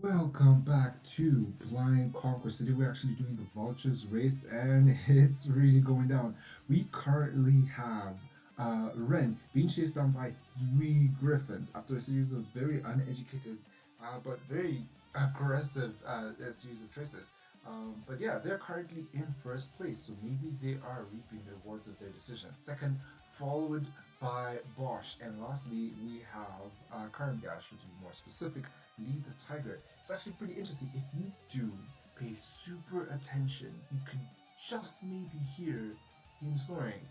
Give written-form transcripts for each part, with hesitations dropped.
Welcome back to Blind Conquest. Today we're actually doing the Vultures race and it's really going down. We currently have Ren being chased down by three griffins after a series of very uneducated but very aggressive series of traces. But yeah, they're currently in first place, so maybe they are reaping the rewards of their decisions. Second, followed by Bosch, and lastly we have Karangash, to be more specific, lead the tiger. It's actually pretty interesting. If you do pay super attention, you could just maybe hear him snoring.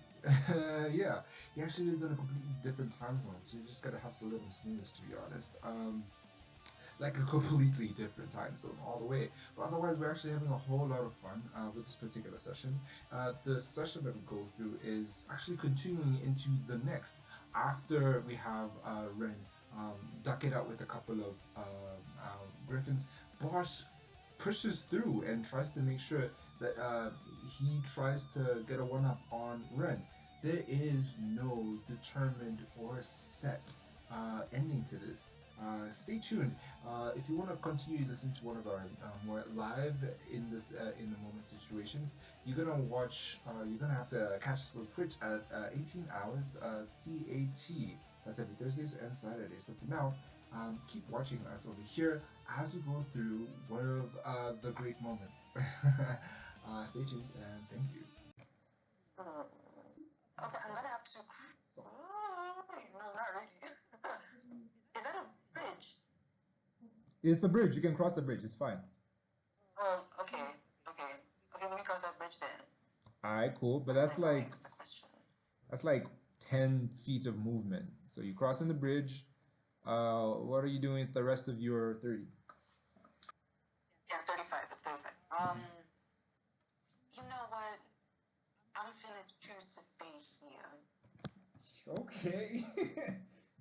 Yeah, he actually lives in a completely different time zone, so you just gotta have to let him snooze, to be honest. Like a completely different time zone all the way. But otherwise, we're actually having a whole lot of fun with this particular session. The session that we go through is actually continuing into the next. After we have Ren duck it out with a couple of griffins, Bosch pushes through and tries to make sure that he tries to get a one up on Ren. There is no determined or set ending to this. Stay tuned. If you want to continue listening to one of our more live in the moment situations, you're gonna watch. You're gonna have to catch us on Twitch at 18 hours CAT. That's every Thursdays and Saturdays. But for now, keep watching us over here as we go through one of the great moments. Stay tuned and thank you. Okay, I'm gonna have to. No, not really. Is that a bridge? It's a bridge. You can cross the bridge. It's fine. Oh, okay, okay, okay. Let me cross that bridge then. All right, cool. But And then what is the question? that's like 10 feet of movement. So you're crossing the bridge. What are you doing with the rest of your 30? Yeah, 35. It's 35. You know what? I'm gonna choose to stay here. Okay.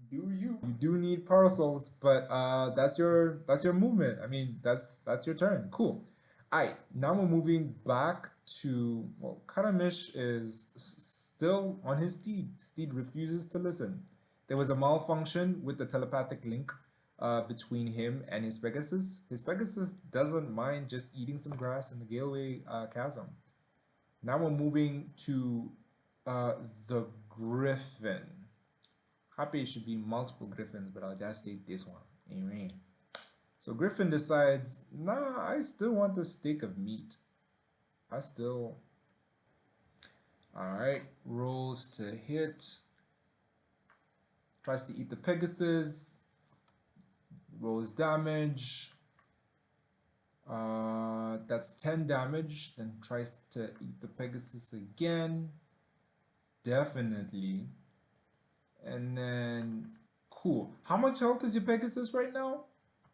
Do you? You do need parcels, but that's your movement. I mean, that's your turn. Cool. Alright, now we're moving back to, well, Karamish is still on his steed. Steed refuses to listen. There was a malfunction with the telepathic link between him and his Pegasus. His Pegasus doesn't mind just eating some grass in the Galeway chasm. Now we're moving to the Griffin. Happy it should be multiple Griffins, but I'll just say this one. Amen. So Griffin decides, nah, I still want the steak of meat. I still. Alright, rolls to hit. Tries to eat the Pegasus. Rolls damage. That's 10 damage. Then tries to eat the Pegasus again. Definitely. And then, cool. How much health is your Pegasus right now?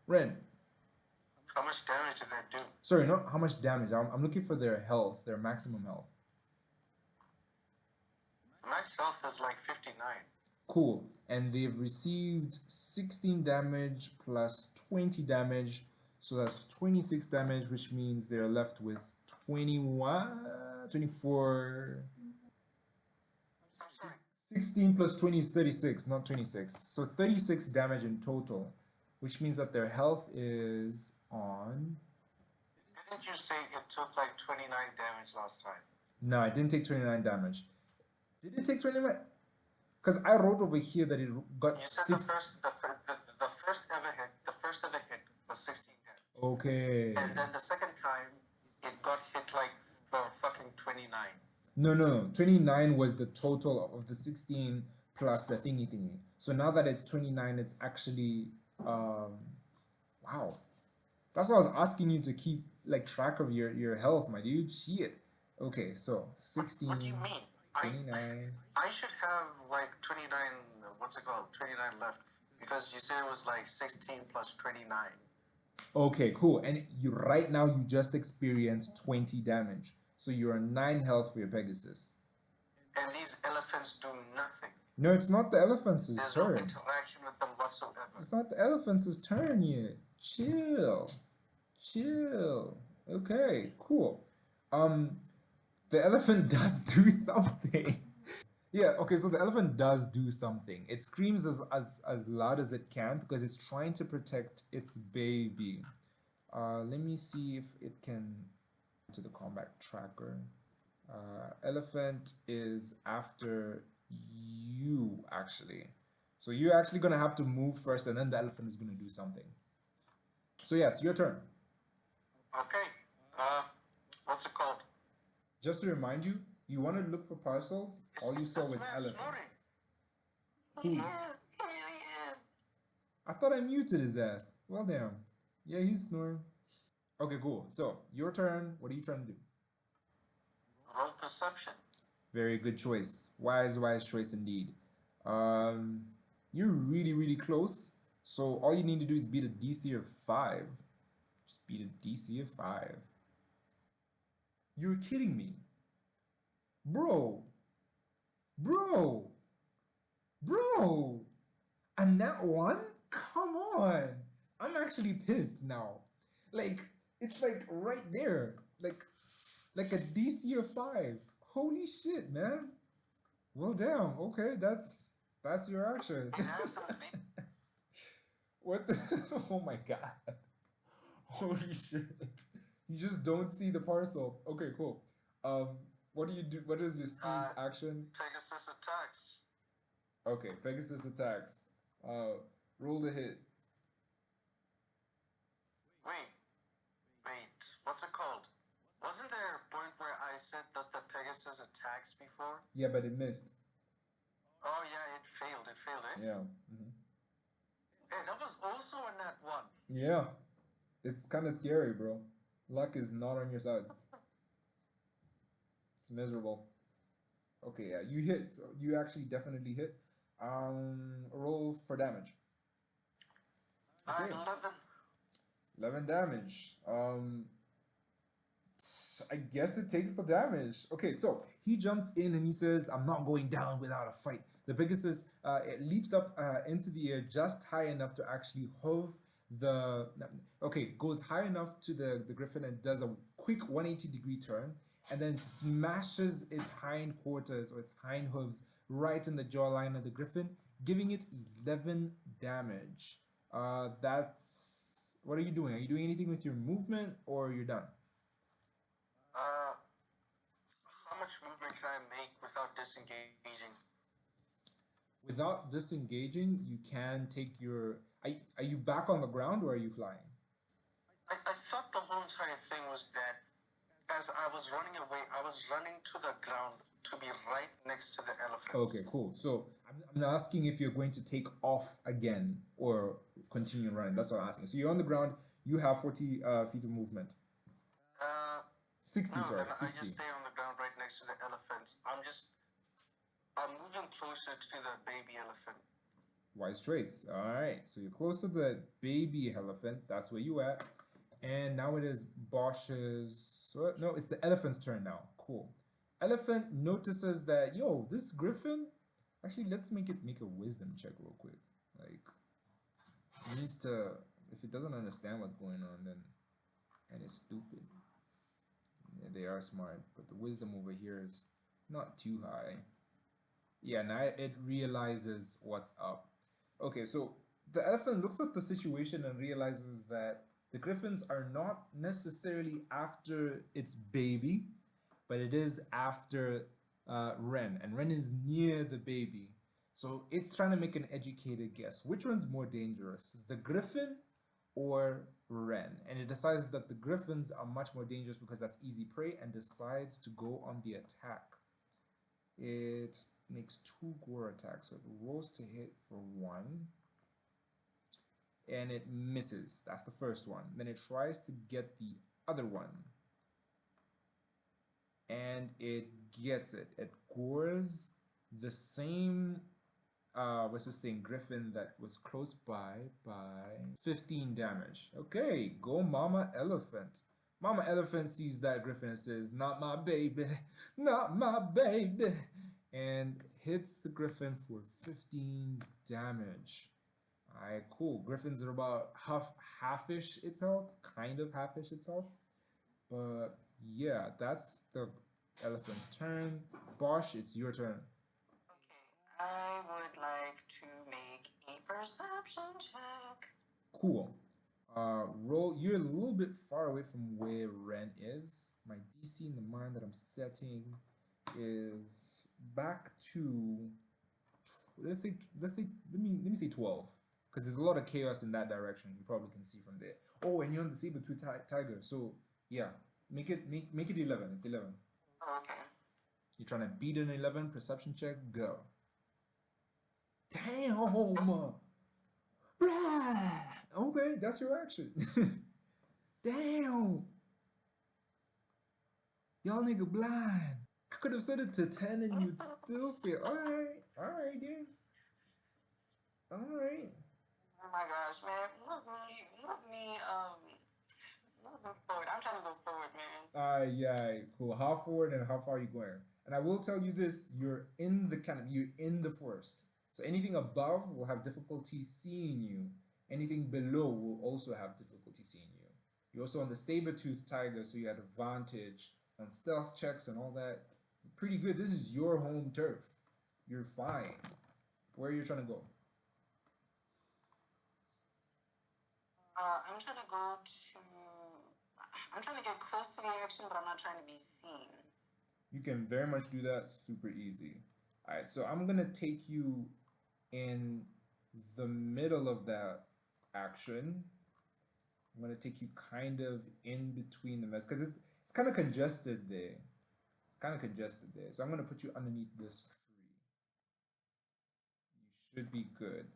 Ren. How much damage did that do? Sorry, not how much damage. I'm looking for their health, their maximum health. Max health is like 59. Cool. And they've received 16 damage plus 20 damage. So that's 26 damage, which means they're left with 21, 24. 16 plus 20 is 36, not 26. So 36 damage in total, which means that their health is on. Didn't you say it took like 29 damage last time? No, it didn't take 29 damage. Did it take 29? Because I wrote over here that it got You said 6. The first ever hit was 16 damage. Okay. And then the second time, it got hit like for fucking 29. No. 29 was the total of the 16 plus the thingy. So now that it's 29, it's actually, wow. That's why I was asking you to keep like track of your health, my dude. Shit. Okay, so 16. What do you mean? 29. I should have like 29, what's it called? 29 left. Because you said it was like 16 plus 29. Okay, cool. And you right now you just experienced 20 damage. So you're 9 health for your Pegasus. And these elephants do nothing. No, it's not the elephant's There's turn. no interaction with them whatsoever. It's not the elephant's turn yet. Chill. Okay, cool. The elephant does do something. Yeah, okay, so the elephant does do something. It screams as loud as it can because it's trying to protect its baby. Let me see if it can to the combat tracker. Elephant is after you actually. So you're actually gonna have to move first, and then the elephant is gonna do something. So yes, your turn. Okay. What's it called? Just to remind you, you wanted to look for parcels. All you Is saw this was man snoring? elephants. Who? Yeah, he really is. I thought I muted his ass. Well, damn. Yeah, he's snoring. Okay, cool. So your turn. What are you trying to do? Roll perception. Very good choice. Wise choice indeed. Um, you're really, really close. So all you need to do is beat a DC of 5. Just beat a DC of 5. You're kidding me. Bro. Bro. Bro. And that one? Come on. I'm actually pissed now. Like, it's like right there. Like a DC of 5. Holy shit, man. Well, damn. Okay, that's your action. It happens, man. What the? Oh my god. Holy shit. You just don't see the parcel. Okay, cool. Um, what do you do? What is your steed's action? Pegasus attacks. Okay, Pegasus attacks. Uh, roll the hit. Wait, wait. What's it called? Wasn't there a point where I said that the Pegasus attacks before? Yeah, but it missed. Oh yeah, it failed. It failed, eh? Yeah. Hey, that was also a nat one. Yeah. It's kind of scary, bro. Luck is not on your side. It's miserable. Okay, yeah, you hit. You actually definitely hit. Roll for damage. Okay, 11. 11 damage. I guess it takes the damage. Okay, so he jumps in and he says, "I'm not going down without a fight." The Pegasus it leaps up into the air just high enough to actually hove the. Okay, goes high enough to the griffin and does a quick 180-degree turn, and then smashes its hind quarters or its hind hooves right in the jawline of the griffin, giving it 11 damage. That's what are you doing? Are you doing anything with your movement, or you're done? Uh, how much movement can I make without disengaging? Without disengaging, you can take your. Are you back on the ground or are you flying? I thought the whole entire thing was that as I was running away, I was running to the ground to be right next to the elephants. Okay, cool. So I'm asking if you're going to take off again or continue running. That's what I'm asking. So you're on the ground. You have 40 feet of movement. Uh, 60, no, sorry, then I just 60. stay on the ground right next to the elephants. I'm moving closer to the baby elephant. Wise choice. All right. So you're close to the baby elephant. That's where you at. And now it is Bosch's. No, it's the elephant's turn now. Cool. Elephant notices that this griffin. Actually, let's make a wisdom check real quick. Like, it needs to. If it doesn't understand what's going on, then and it's stupid. Yeah, they are smart, but the wisdom over here is not too high. Yeah, now it realizes what's up. Okay, so the elephant looks at the situation and realizes that the griffins are not necessarily after its baby, but it is after Ren, and Ren is near the baby. So it's trying to make an educated guess. Which one's more dangerous, the griffin or Ren? And it decides that the griffins are much more dangerous because that's easy prey and decides to go on the attack. It makes 2 gore attacks, so it rolls to hit for 1 and it misses. That's the first one. Then it tries to get the other one and it gets it. It gores the same what's this thing, griffin that was close by 15 damage. Okay, go Mama Elephant. Mama Elephant sees that griffin and says, "Not my baby, not my baby," and hits the griffin for 15 damage. Alright, cool. Griffins are about half-ish its health, kind of half-ish its health. But yeah, that's the elephant's turn. Bosch, it's your turn. Okay, I would like to make a perception check. Cool. Roll, you're a little bit far away from where Ren is. My DC in the mind that I'm setting is back to let's say let me say 12 because there's a lot of chaos in that direction. You probably can see from there. Oh, and you're on the saber-tooth tiger, so yeah, make it 11. It's 11. Oh, okay. You're trying to beat an 11 perception check. Go. Damn. Okay, that's your action. Damn. Y'all nigga blind. I could have set it to 10 and you'd still fail. Alright. Alright, dude. Alright. Oh my gosh, man. Move me forward. I'm trying to go forward, man. Yeah, cool. How forward and how far are you going? And I will tell you this, you're in the forest. So anything above will have difficulty seeing you. Anything below will also have difficulty seeing you. You're also on the saber-tooth tiger, so you had advantage on stealth checks and all that. Pretty good. This is your home turf. You're fine. Where are you trying to go? I'm trying to go to. I'm trying to get close to the action, but I'm not trying to be seen. You can very much do that super easy. All right, so I'm gonna take you in the middle of that action. I'm gonna take you kind of in between the mess because it's kind of congested there. It's kind of congested there. So I'm gonna put you underneath this tree. You should be good.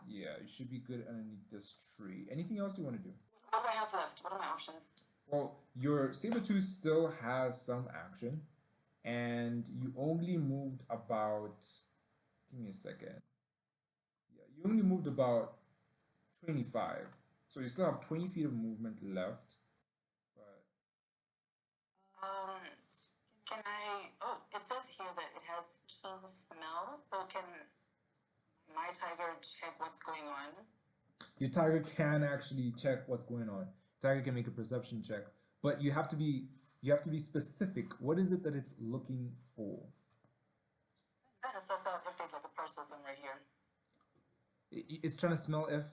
Yeah, you should be good underneath this tree. Anything else you want to do? What do I have left? What are my options? Well, your saber-tooth still has some action, and you only moved about. Give me a second. Yeah, you only moved about 25. So you still have 20 feet of movement left. But Um, can I? Oh, it says here that it has keen smell. So can my tiger check what's going on? your tiger can actually check what's going on. Tiger can make a perception check, but you have to be specific. What is it that it's looking for? I'm trying to suss out if there's like a parcels in right here. It's trying to smell if.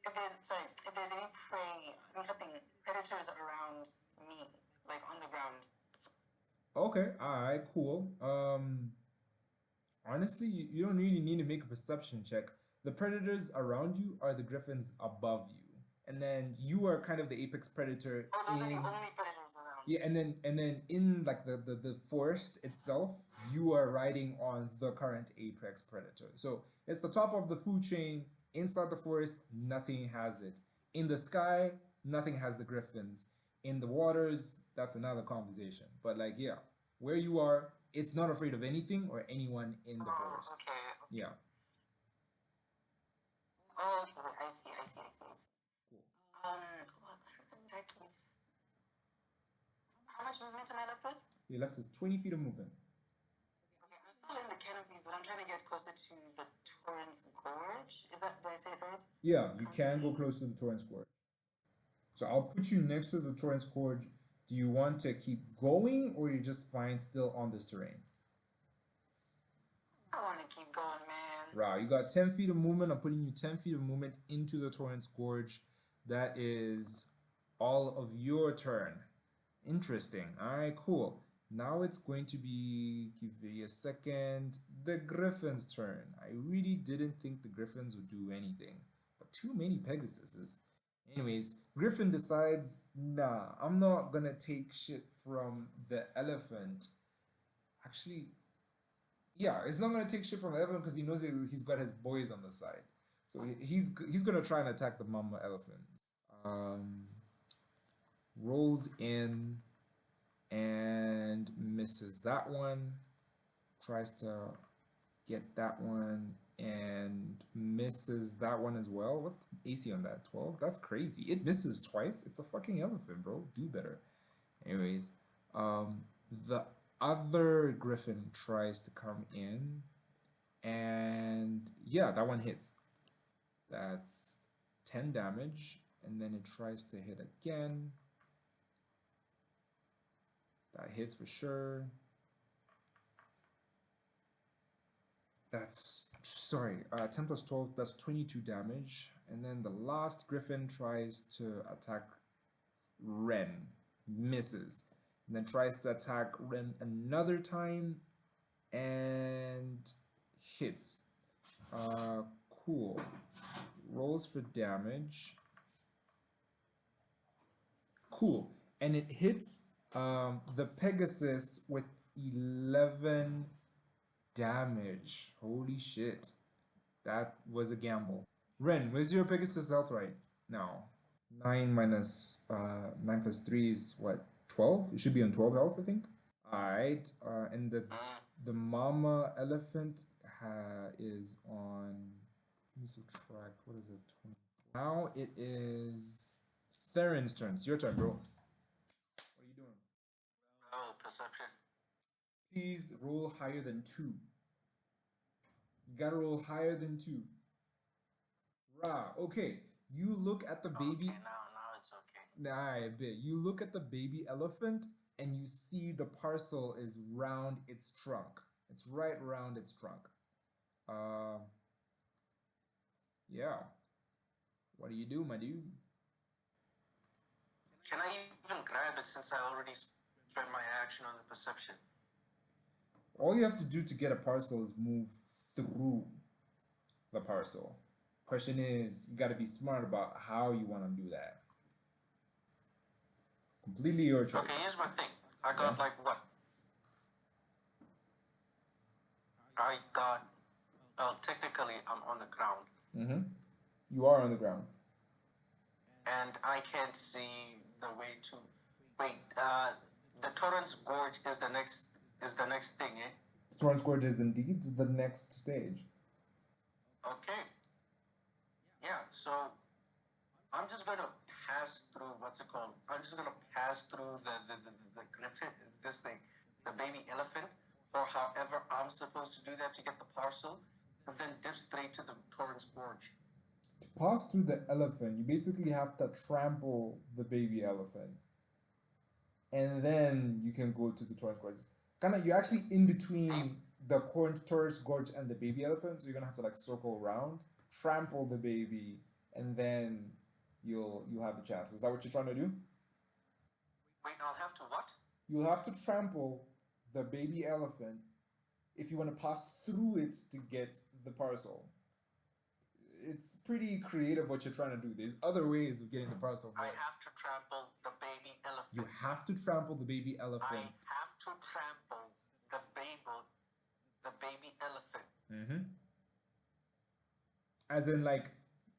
If there's any prey, nothing predators around me, like on the ground. Okay, all right, cool. Honestly, you don't really need to make a perception check. The predators around you are the griffins above you, and then you are kind of the apex predator Oh, those are the in. only predators around. Yeah, and then in like the forest itself, you are riding on the current apex predator. So it's the top of the food chain. Inside the forest, nothing has it. In the sky, nothing has the griffins. In the waters, that's another conversation. But like, yeah, where you are, it's not afraid of anything or anyone in the forest. Okay. Yeah. Oh, okay. I see. Cool. Well, in that case, how much movement am I left with? You're left with 20 feet of movement. Okay, I'm still in the canopies, but I'm trying to get closer to the Torrance Gorge. Did I say it right? Yeah, you can go close to the Torrance Gorge. So I'll put you next to the Torrance Gorge. Do you want to keep going or you just fine still on this terrain? I want to keep going, man. Right, you got 10 feet of movement. I'm putting you 10 feet of movement into the Torrance Gorge. That is all of your turn. Interesting. All right, cool. Now it's going to be, give me a second, the Griffin's turn. I really didn't think the Griffins would do anything, but too many Pegasuses. Anyways, Griffin decides, nah, I'm not gonna take shit from the elephant. Actually, yeah, it's not gonna take shit from the elephant because he knows he's got his boys on the side. So he's gonna try and attack the mama elephant. Um, rolls in and misses that one. Tries to get that one and misses that one as well. What's the AC on that? 12? That's crazy. It misses twice. It's a fucking elephant, bro. Do better. Anyways, the other griffin tries to come in and yeah, that one hits. That's 10 damage and then it tries to hit again. That hits for sure. That's sorry. 10 plus 12. That's 22 damage. And then the last griffin tries to attack Ren, misses, and then tries to attack Ren another time and hits. Cool. Rolls for damage. Cool. And it hits the Pegasus with 11 damage. Holy shit. That was a gamble. Ren, where's your Pegasus health right now? 9 minus 9 plus 3 is what? 12? It should be on 12 health, I think. Alright. And the mama elephant is on. Let me subtract. What is it? 20. Now it is Theron's turn. It's your turn, bro. What are you doing? Oh, perception. Please roll higher than 2. You gotta roll higher than 2. Rah. Okay. You look at the baby. Okay, now it's okay. I bet. You look at the baby elephant and you see the parcel is round its trunk. It's right around its trunk. Yeah. What do you do, my dude? Can I even grab it since I already spent my action on the perception? All you have to do to get a parcel is move through the parcel. Question is, you gotta be smart about how you want to do that. Completely your choice. Okay, here's my thing. I got like what? I got. Technically, I'm on the ground. Mm-hmm. You are on the ground. And I can't see the way to. Wait. The Torrent's Gorge is the next thing, eh? The Torrent's Gorge is indeed the next stage. Okay. Yeah. So I'm just gonna pass through. What's it called? I'm just gonna pass through the griffin. This thing, the baby elephant, or however I'm supposed to do that to get the parcel, and then dip straight to the Torrent's Gorge. To pass through the elephant, you basically have to trample the baby elephant. And then you can go to the Torrance Gorge. You're actually in between the Torrance Gorge and the baby elephant, so you're gonna have to like circle around, trample the baby, and then you'll have the chance. Is that what you're trying to do? Wait, I'll have to what? You'll have to trample the baby elephant if you want to pass through it to get the parcel. It's pretty creative what you're trying to do. There's other ways of getting the parcel. I have to trample the baby elephant. You have to trample the baby elephant. I have to trample the baby elephant. Mm-hmm. As in, like,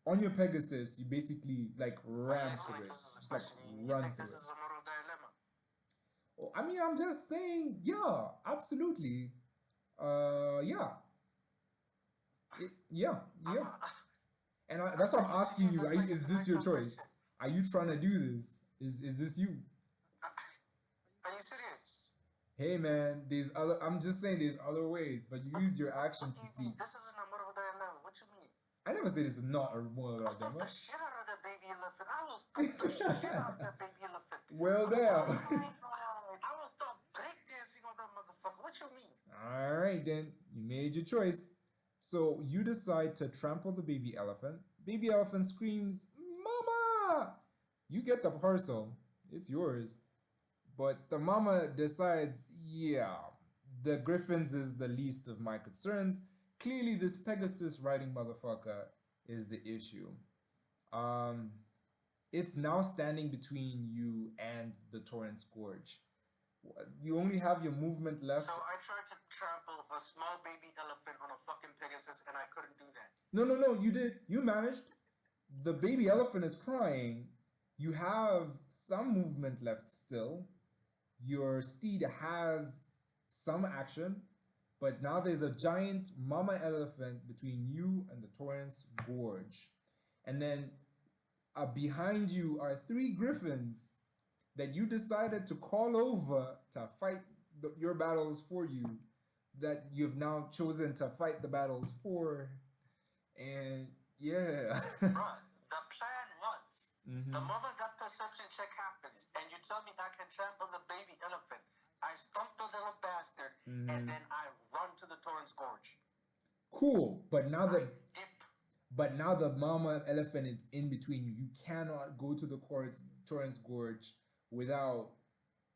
on your Pegasus, you basically like ram through it. Just like run through this it. Is a moral dilemma. Oh, I mean, I'm just saying, yeah, absolutely. Yeah. Yeah. And that's what I'm asking you. Is this your choice? Are you trying to do this? Is this you? Are you serious? Hey man, I'm just saying there's other ways, but you use your action to see. This isn't a moral dilemma. What you mean? I never said it's not a moral I'll stop dilemma. the shit out of that baby elephant. I will stop the shit out of that baby elephant. Well, damn. I will stop breakdancing on that motherfucker. What you mean? Alright then, you made your choice. So you decide to trample the baby elephant. Baby elephant screams, "Mama!" You get the parcel. It's yours. But the mama decides, yeah, the griffins is the least of my concerns. Clearly this Pegasus riding motherfucker is the issue. It's now standing between you and the Torrance Gorge. You only have your movement left. So I tried to trample a small baby elephant on a fucking Pegasus and I couldn't do that. No, you did. You managed. The baby elephant is crying. You have some movement left still. Your steed has some action, but now there's a giant mama elephant between you and the Torrance Gorge. And then behind you are 3 griffins that you decided to call over to fight your battles for you, that you've now chosen to fight the battles for. And yeah. Bruh, the plan was the moment that perception check happens and you tell me I can trample the baby elephant, I stomp the little bastard and then I run to the Torrance Gorge. Cool, but now I the dip. mama elephant is in between you. You cannot go to the Torrance Gorge without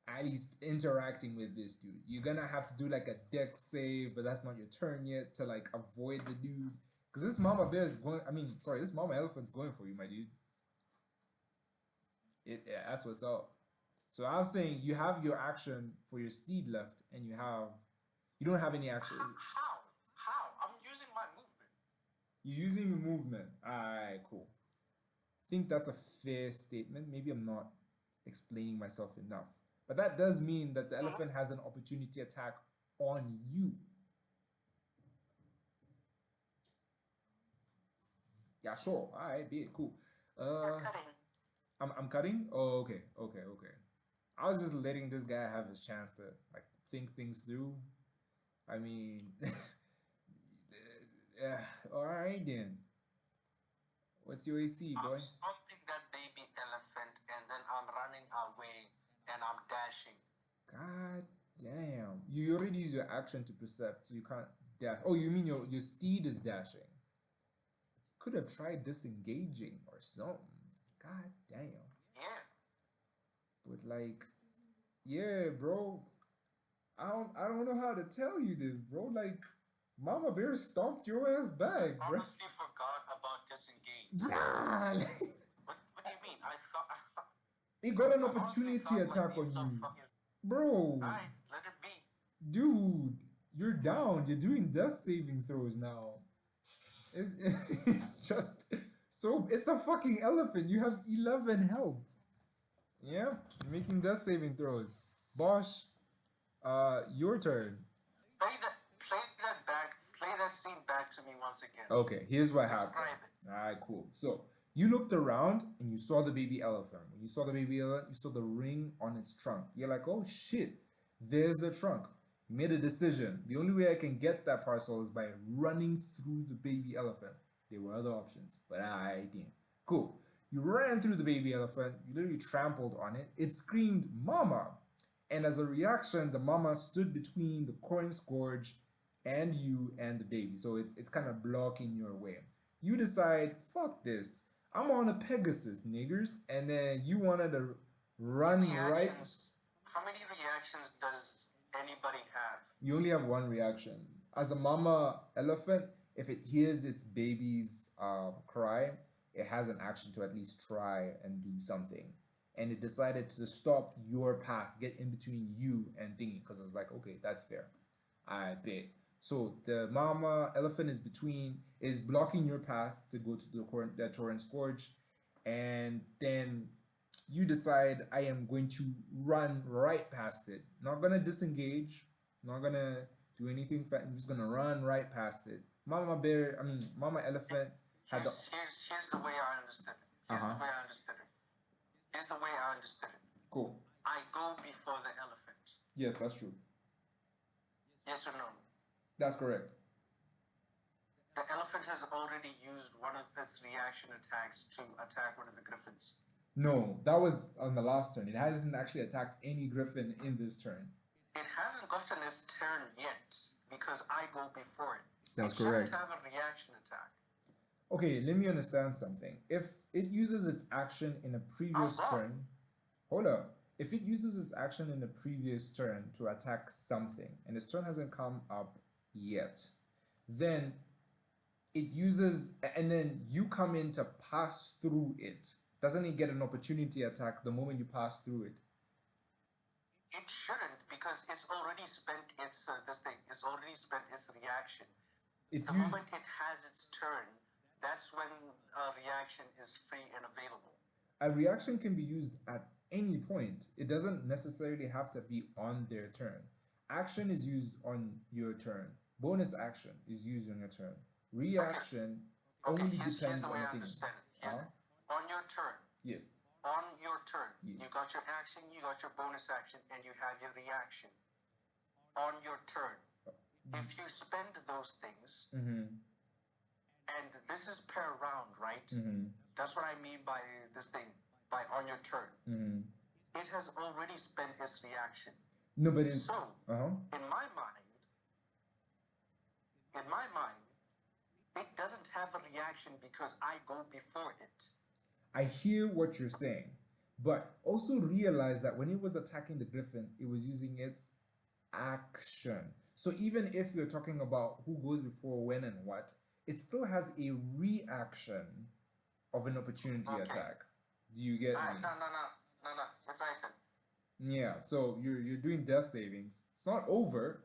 at least interacting with this dude. You're gonna have to do like a deck save, but that's not your turn yet to like avoid the dude. Cause this mama bear is going. I mean, sorry, this mama elephant's going for you, my dude. Yeah, that's what's up. So I was saying you have your action for your steed left, and you don't have any action. How? How? I'm using my movement. You're using your movement. Alright, cool. I think that's a fair statement. Maybe I'm not explaining myself enough. But that does mean that the elephant has an opportunity attack on you. Yeah, sure. Alright, be it. Cool. You're cutting. I'm cutting? Oh, okay, okay, okay. I was just letting this guy have his chance to like think things through. I mean, yeah, alright then. What's your AC, boy? I'm stomping that baby elephant and then I'm running away and I'm dashing. God damn. You already use your action to percept, so you can't dash. Oh, you mean your steed is dashing? Could have tried disengaging or something. God damn. Yeah. But like, yeah, bro. I don't know how to tell you this, bro. Like, Mama Bear stomped your ass back, bro. Honestly forgot about disengage. Blah. What do you mean? I thought He got an I honestly opportunity thought like attack these on stuff you. fucking. Bro, Alright, let it be. dude, you're down. You're doing death saving throws now. It, it's just so. It's a fucking elephant. You have 11 health. Yeah, making death saving throws. Bosh, your turn. Play that scene back to me once again. Okay, here's what Describe happened. it. Alright, cool. So you looked around and you saw the baby elephant. When you saw the baby elephant, you saw the ring on its trunk. You're like, oh shit, there's the trunk. You made a decision. The only way I can get that parcel is by running through the baby elephant. There were other options, but I didn't. Cool. You ran through the baby elephant, you literally trampled on it. It screamed, Mama! And as a reaction, the mama stood between the corn's gorge and you and the baby. So it's kind of blocking your way. You decide, fuck this. I'm on a Pegasus, niggers. And then you wanted to run right. How many reactions does anybody have? You only have one reaction. As a mama elephant, if it hears its baby's cry, it has an action to at least try and do something. And it decided to stop your path, get in between you and thingy, because I was like, okay, that's fair. I bet. So the mama elephant is blocking your path to go to the Torrance Gorge, and then you decide I am going to run right past it. Not gonna disengage, not gonna do anything. I'm just gonna run right past it. Mama elephant had the. Here's the way I understood it. Here's the way I understood it. Here's the way I understood it. Cool. I go before the elephant. Yes, that's true. Yes or no? That's correct. The elephant has already used one of its reaction attacks to attack one of the griffins. No, that was on the last turn. It hasn't actually attacked any griffin in this turn. It hasn't gotten its turn yet because I go before it. That's it correct. It shouldn't have a reaction attack. Okay, let me understand something. If it uses its action in a previous turn, hold up. If it uses its action in a previous turn to attack something, and its turn hasn't come up yet, then it uses, and then you come in to pass through it. Doesn't it get an opportunity attack the moment you pass through it? It shouldn't, because it's already spent its It's already spent its reaction. The moment it has its turn, that's when a reaction is free and available. A reaction can be used at any point. It doesn't necessarily have to be on their turn. Action is used on your turn. Bonus action is used on your turn. Reaction only depends on the thing. On your turn. Yes. On your turn. Yes. You got your action, you got your bonus action, and you have your reaction. On your turn. If you spend those things, and this is per round, right? That's what I mean by this thing, by on your turn. It has already spent its reaction. No, but in my mind, it doesn't have a reaction because I go before it. I hear what you're saying, but also realize that when it was attacking the griffin, it was using its action. So even if you're talking about who goes before when and what, it still has a reaction of an opportunity attack. Do you get me? No. It's right then. Yeah, so you're doing death savings. It's not over.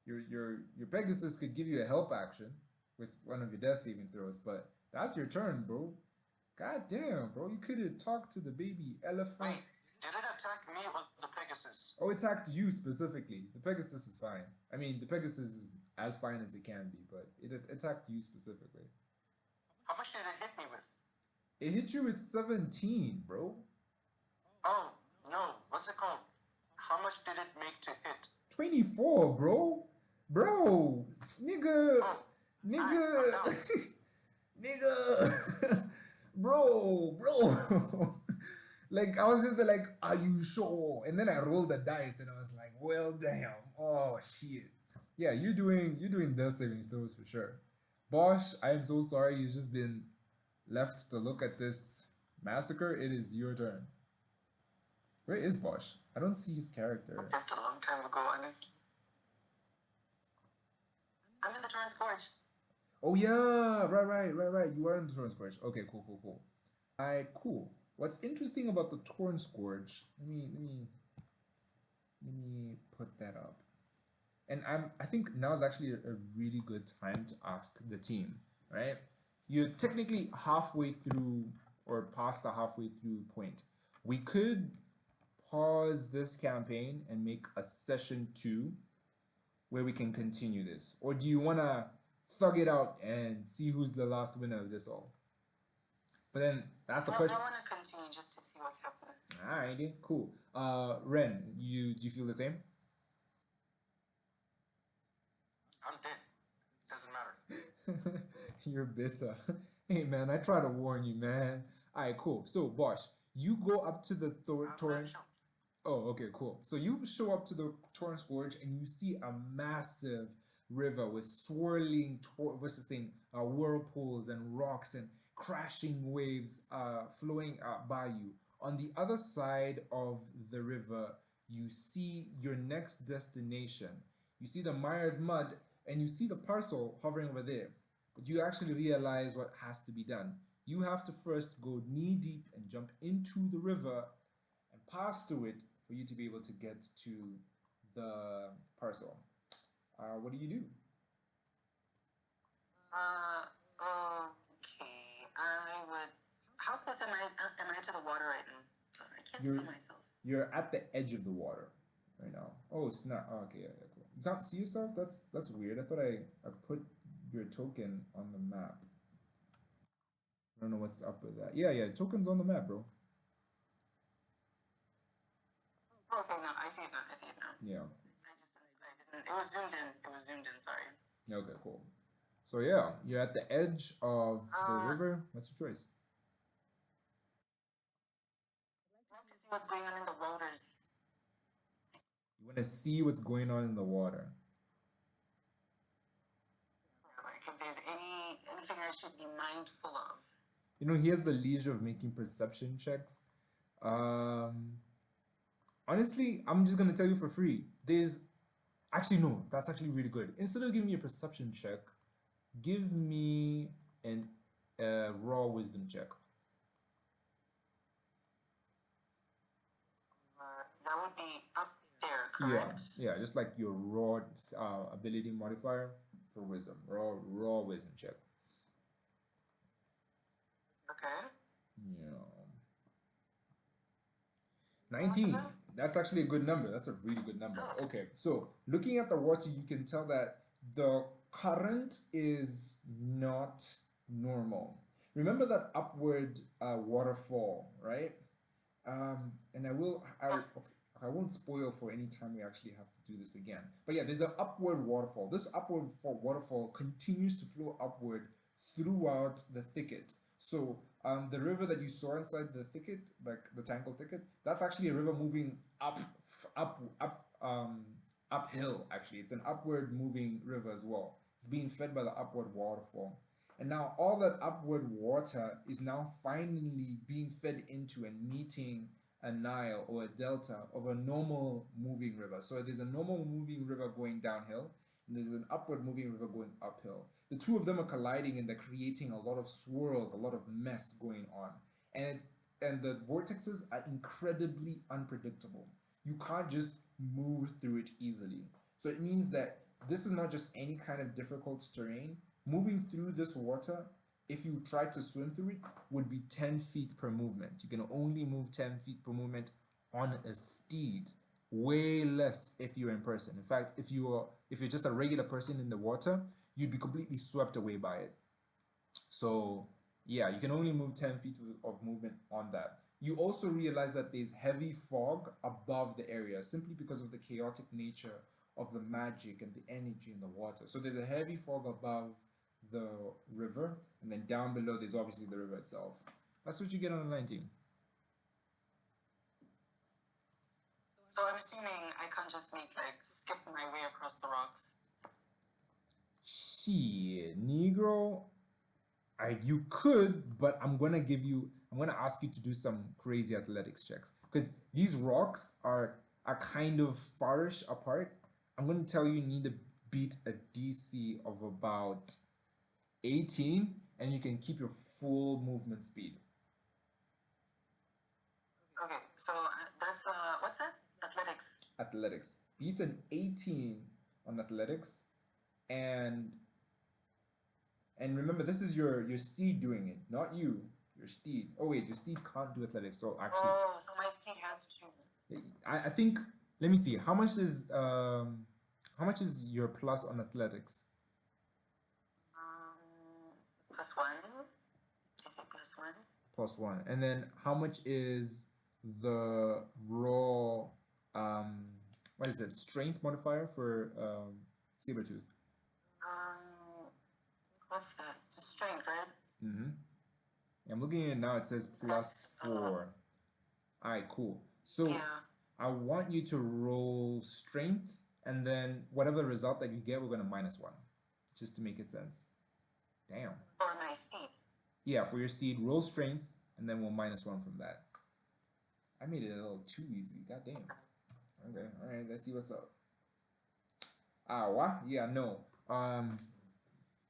Your Pegasus could give you a help action with one of your death saving throws, but that's your turn, bro. God damn, bro. You could have talked to the baby elephant. Wait, did it attack me or the Pegasus? Oh, it attacked you specifically. The Pegasus is fine. I mean, the Pegasus is as fine as it can be, but it attacked you specifically. How much did it hit me with? It hit you with 17, bro. Oh, no. What's it called? How much did it make to hit? 24, bro. Bro. Nigga. Oh, Nigga. Nigga. Bro. Like, I was just like, are you sure? And then I rolled the dice and I was like, well, damn. Oh, shit. Yeah, you're doing death saving throws for sure. Bosch, I am so sorry. You've just been left to look at this massacre. It is your turn. Where is Bosch? I don't see his character. I dipped a long time ago, honestly. I'm in the Torrance Gorge. Oh yeah, right. You are in the Torrance Gorge. Okay, cool. Alright, cool. What's interesting about the Torrance Gorge? Let me put that up. And I think now is actually a really good time to ask the team, right? You're technically halfway through or past the halfway through point. We could pause this campaign and make a session 2 where we can continue this, or do you want to thug it out and see who's the last winner of this all? But then that's the question. I want to continue just to see what's happening. Alrighty, cool. Ren, do you feel the same? I'm dead. Doesn't matter. You're bitter. Hey man, I try to warn you, man. Alright, cool. So Bosch, you go up to the torrent. Oh, okay, cool. So you show up to the Torrance Gorge and you see a massive river with swirling, what's this thing? Whirlpools and rocks and crashing waves flowing by you. On the other side of the river, you see your next destination. You see the mired mud and you see the parcel hovering over there. But you actually realize what has to be done. You have to first go knee deep and jump into the river and pass through it for you to be able to get to the parcel. What do you do? Okay. I would. How close am I to the water right now? I can't see myself. You're at the edge of the water right now. Oh, it's not. Oh, okay, yeah, cool. You can't see yourself? That's weird. I thought I put your token on the map. I don't know what's up with that. Yeah, token's on the map, bro. Okay, no, I see it now. Yeah. I didn't. It was zoomed in. Sorry. Okay, cool. So yeah, you're at the edge of the river. What's your choice? I'd like to see what's going on in the waters. You want to see what's going on in the water. Like if there's anything I should be mindful of. You know, he has the leisure of making perception checks. Honestly, I'm just gonna tell you for free. Actually no, that's actually really good. Instead of giving me a perception check, give me an raw wisdom check. That would be up there, correct? Yeah, just like your raw ability modifier for wisdom. Raw wisdom check. Okay. Yeah. 19. That's actually a good number. That's a really good number. Okay, so looking at the water, you can tell that the current is not normal. Remember that upward waterfall, right? And I won't spoil for any time we actually have to do this again. But yeah, there's an upward waterfall. This upward waterfall continues to flow upward throughout the thicket. So the river that you saw inside the thicket, like the tangled thicket, that's actually a river moving uphill. Actually, it's an upward moving river as well. It's being fed by the upward waterfall. And now all that upward water is now finally being fed into and meeting a Nile or a delta of a normal moving river. So there's a normal moving river going downhill, and there's an upward moving river going uphill. The two of them are colliding and they're creating a lot of swirls, a lot of mess going on. And and the vortexes are incredibly unpredictable. You can't just move through it easily. So it means that this is not just any kind of difficult terrain. Moving through this water, if you try to swim through it, would be 10 feet per movement. You can only move 10 feet per movement on a steed. Way less if you're in person. In fact, if you're just a regular person in the water, you'd be completely swept away by it. So yeah, you can only move 10 feet of movement on that. You also realize that there's heavy fog above the area simply because of the chaotic nature of the magic and the energy in the water. So there's a heavy fog above the river, and then down below there's obviously the river itself. That's what you get on a 19. So I'm assuming I can't just skip my way across the rocks. Shit, Negro. You could, but I'm gonna ask you to do some crazy athletics checks because these rocks are kind of farish apart. I'm gonna tell you need to beat a DC of about 18, and you can keep your full movement speed. Okay, so that's what's that? Athletics. Athletics. Beat an 18 on athletics, and remember, this is your steed doing it, not you. Your steed. Oh wait, your steed can't do athletics. So actually, oh, so my steed has to. I think. Let me see. How much is your plus on athletics? +1. Is it +1? +1. And then how much is the raw what is it? Strength modifier for Sabertooth? What's that? It's strength, right? Mm-hmm. I'm looking at it now. It says +4. All right, cool. So yeah. I want you to roll strength, and then whatever result that you get, we're gonna -1, just to make it sense. Damn. For my steed. Yeah, for your steed, roll strength, and then we'll -1 from that. I made it a little too easy. God damn. Okay, all right. Let's see what's up. What? Yeah, no.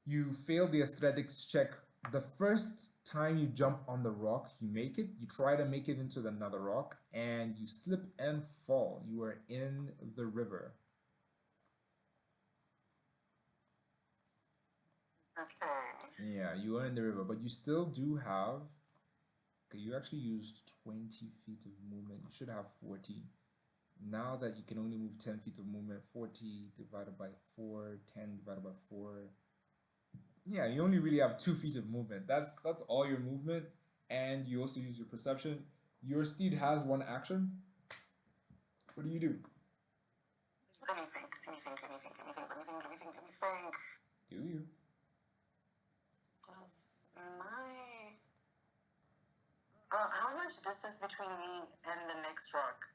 You failed the aesthetics check. The first time you jump on the rock, you make it. You try to make it into another rock, and you slip and fall. You are in the river. Okay. Yeah, you are in the river, but you still do have. Okay, you actually used 20 feet of movement. You should have 40. Now that you can only move 10 feet of movement, 40 divided by 4, 10 divided by 4. Yeah, you only really have 2 feet of movement. That's all your movement, and you also use your perception. Your steed has 1 action. What do you do? Let me think. Do you? Does my... how much distance between me and the next rock?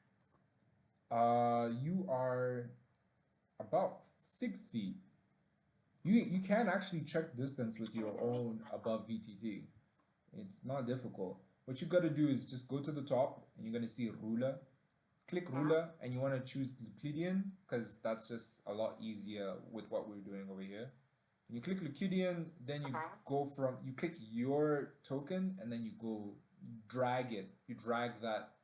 You are about 6 feet. You can actually check distance with your own above VTT. It's not difficult. What you gotta do is just go to the top and you're gonna see ruler. Click ruler and you wanna choose Euclidean because that's just a lot easier with what we're doing over here. You click Euclidean, then you click your token and then you drag it. You drag that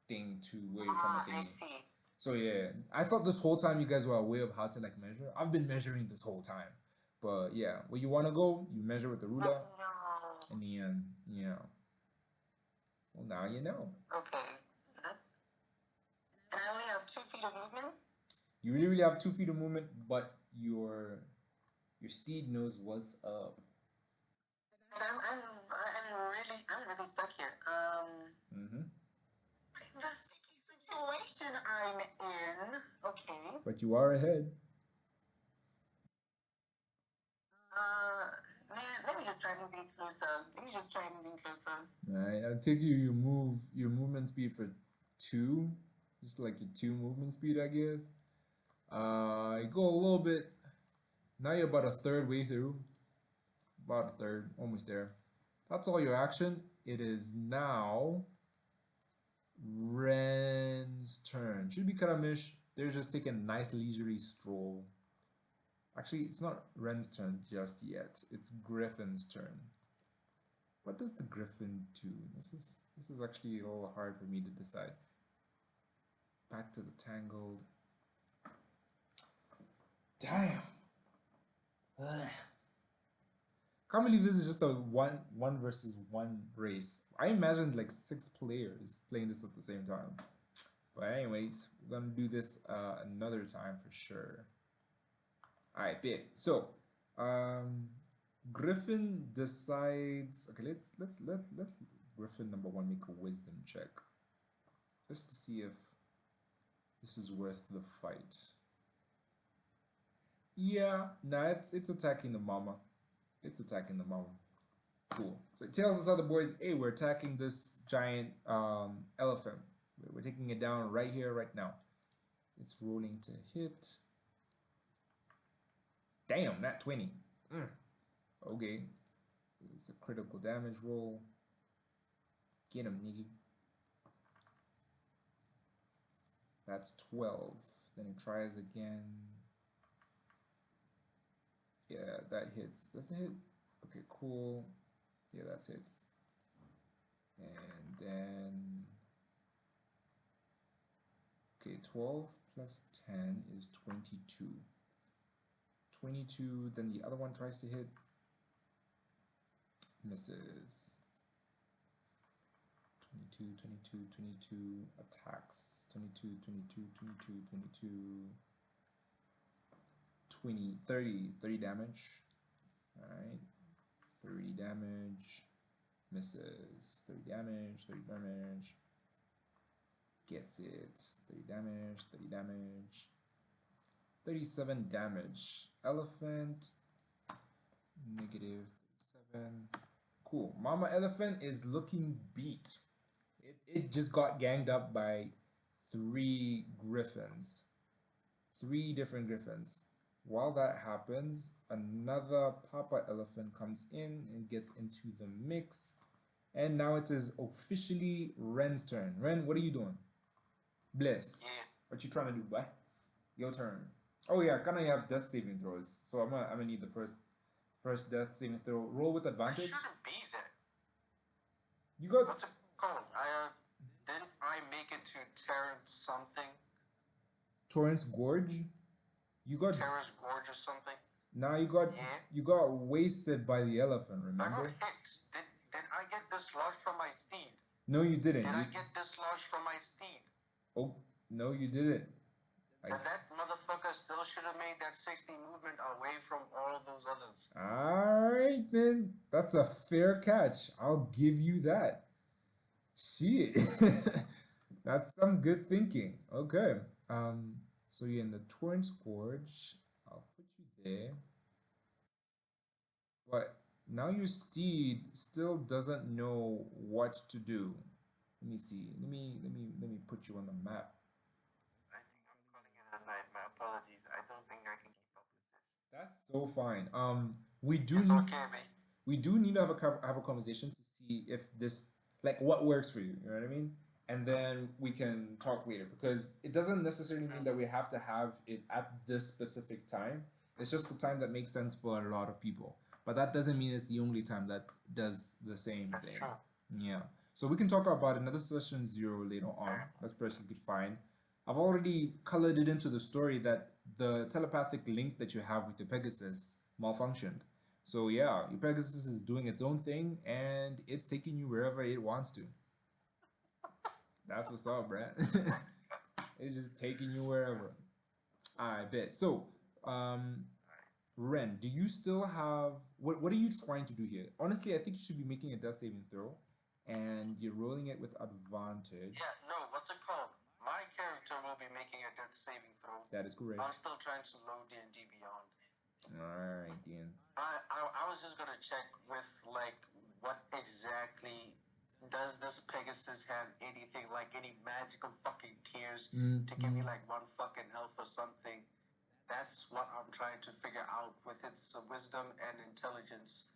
thing to where you're trying to think. I see. So yeah, I thought this whole time you guys were aware of how to measure. I've been measuring this whole time. But yeah, where you want to go, you measure with the ruler. No. In the end, yeah. Well, now you know. Okay. And I only have 2 feet of movement? You really have 2 feet of movement, but your steed knows what's up. And I'm really stuck here. The sticky situation I'm in. Okay. But you are ahead. Man, let me just try moving closer. Alright, I'll take you move your movement speed for 2. Just like your 2 movement speed, I guess. You go a little bit. Now you're about a third way through. About a third, almost there. That's all your action. It is now Ren's turn. Should be Karamish. They're just taking a nice leisurely stroll. Actually, it's not Ren's turn just yet. It's Griffin's turn. What does the Griffin do? This is actually a little hard for me to decide. Back to the Tangled. Damn. Ugh. Can't believe this is just a one versus one race. I imagined like 6 players playing this at the same time. But anyways, we're gonna do this another time for sure. Alright, bit. So, Griffin decides. Okay, let's Griffin number 1 make a wisdom check, just to see if this is worth the fight. Yeah, nah, it's attacking the mama. It's attacking the mama. Cool. So it tells us other boys, hey, we're attacking this giant elephant. We're taking it down right here, right now. It's rolling to hit. Damn, not 20. Okay. It's a critical damage roll. Get him, nigga. That's 12. Then it tries again. Yeah, that hits. Does it hit? Okay, cool. Yeah, that's hits. And then... Okay, 12 plus 10 is 22. 22, then the other one tries to hit. Misses. 22, 22, 22, attacks. 22, 22, 22, 22, 20, 30, 30 damage. Alright, 30 damage. Misses. 30 damage, 30 damage. Gets it. 30 damage, 30 damage. 37 damage. Elephant. Negative 37. Cool. Mama Elephant is looking beat. It just got ganged up by 3 griffins. 3 different griffins. While that happens, another Papa Elephant comes in and gets into the mix. And now it is officially Ren's turn. Ren, what are you doing? Bliss. Yeah. What you trying to do, boy? Your turn. Oh yeah, kinda you have death saving throws. So I'm gonna need the first death saving throw. Roll with I advantage. shouldn't be there. You got What's it called? Didn't I make it to Terrence something? Torrance Gorge. You got Terrace Gorge or something? now Yeah. you got wasted by the elephant, I remember? got hit. Did I get dislodged from my steed? No, you didn't. Did I get dislodged from my steed? Oh, no, you didn't. And that motherfucker still should have made that 60 movement away from all those others. Alright then. That's a fair catch. I'll give you that. Shit. That's some good thinking. Okay. So you're in the Torrance Gorge. I'll put you there. But now your steed still doesn't know what to do. Let me see. Let me put you on the map. I think I'm calling it a night. My apologies. I don't think I can keep up with this. That's so fine. We do It's okay, mate. we do need to have a conversation to see if this, like, what works for you. You know what I mean? And then we can talk later, because it doesn't necessarily mean that we have to have it at this specific time. It's just the time that makes sense for a lot of people. But that doesn't mean it's the only time that does the same That's thing. true. Yeah. So we can talk about another session 0 later on. That's perfectly fine. I've already colored it into the story that the telepathic link that you have with your Pegasus malfunctioned. So yeah, your Pegasus is doing its own thing and it's taking you wherever it wants to. That's what's up, bruh. It's just taking you wherever. I bet. So, Ren, do you still have what are you trying to do here? Honestly, I think you should be making a death saving throw, and you're rolling it with advantage. Yeah, no, what's it called? My character will be making a death saving throw. That is correct. I'm still trying to load D&D Beyond. Alright, then. I was just gonna check with, like, what exactly does this Pegasus have anything, like any magical fucking tears to give me like 1 fucking health or something? That's what I'm trying to figure out with its wisdom and intelligence.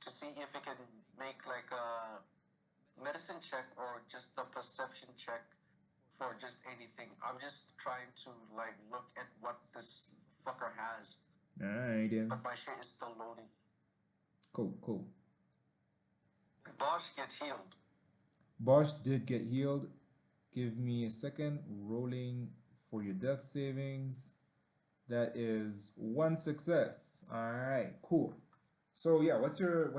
to see if it can make like a medicine check or just a perception check for just anything. I'm just trying to like look at what this fucker has. Alright, yeah. But my shit is still loading. Cool, cool. Bosh get healed. Bosh did get healed. Give me a second. Rolling for your death savings. That is 1 success. Alright, cool. So yeah, what's your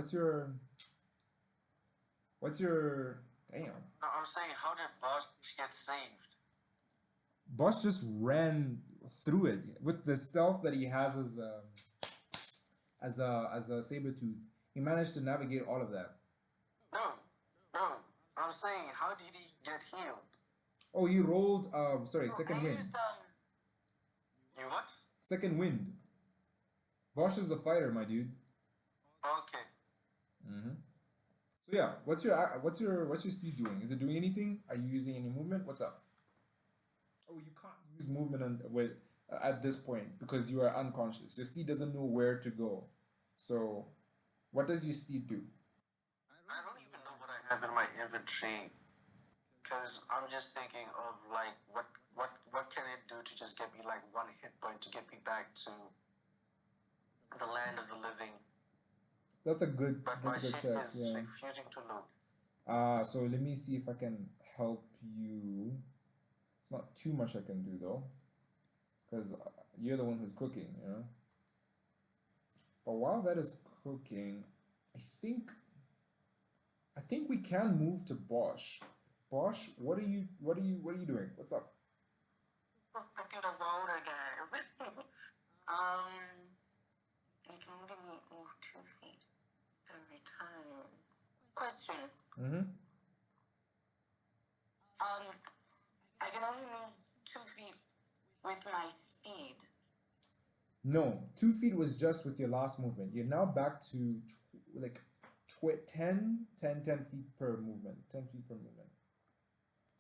damn. I'm saying, how did Bosh get saved? Bosh just ran through it with the stealth that he has as a saber tooth. He managed to navigate all of that. No, I'm saying, how did he get healed? Oh, he rolled sorry, second wind. You what? Second wind. Bosh is the fighter, my dude. Okay. So yeah, what's your steed doing? Is it doing anything? Are you using any movement? What's up? Oh, you can't use movement at this point because you are unconscious. Your steed doesn't know where to go. So, what does your steed do? I don't even know what I have in my inventory, because I'm just thinking of like what can it do to just get me like 1 hit point to get me back to the land of the living. That's a good But my shit check. is Yeah. refusing to load. So let me see if I can help you. It's not too much I can do though, because you're the one who's cooking, you know. But while that is cooking, I think we can move to Bosch. Bosch, what are you doing? What's up? I'm thinking about it, guys. You can only move 2 feet every time. Question. I can only move 2 feet with my speed. No, 2 feet was just with your last movement. You're now back to like 10 feet per movement. 10 feet per movement.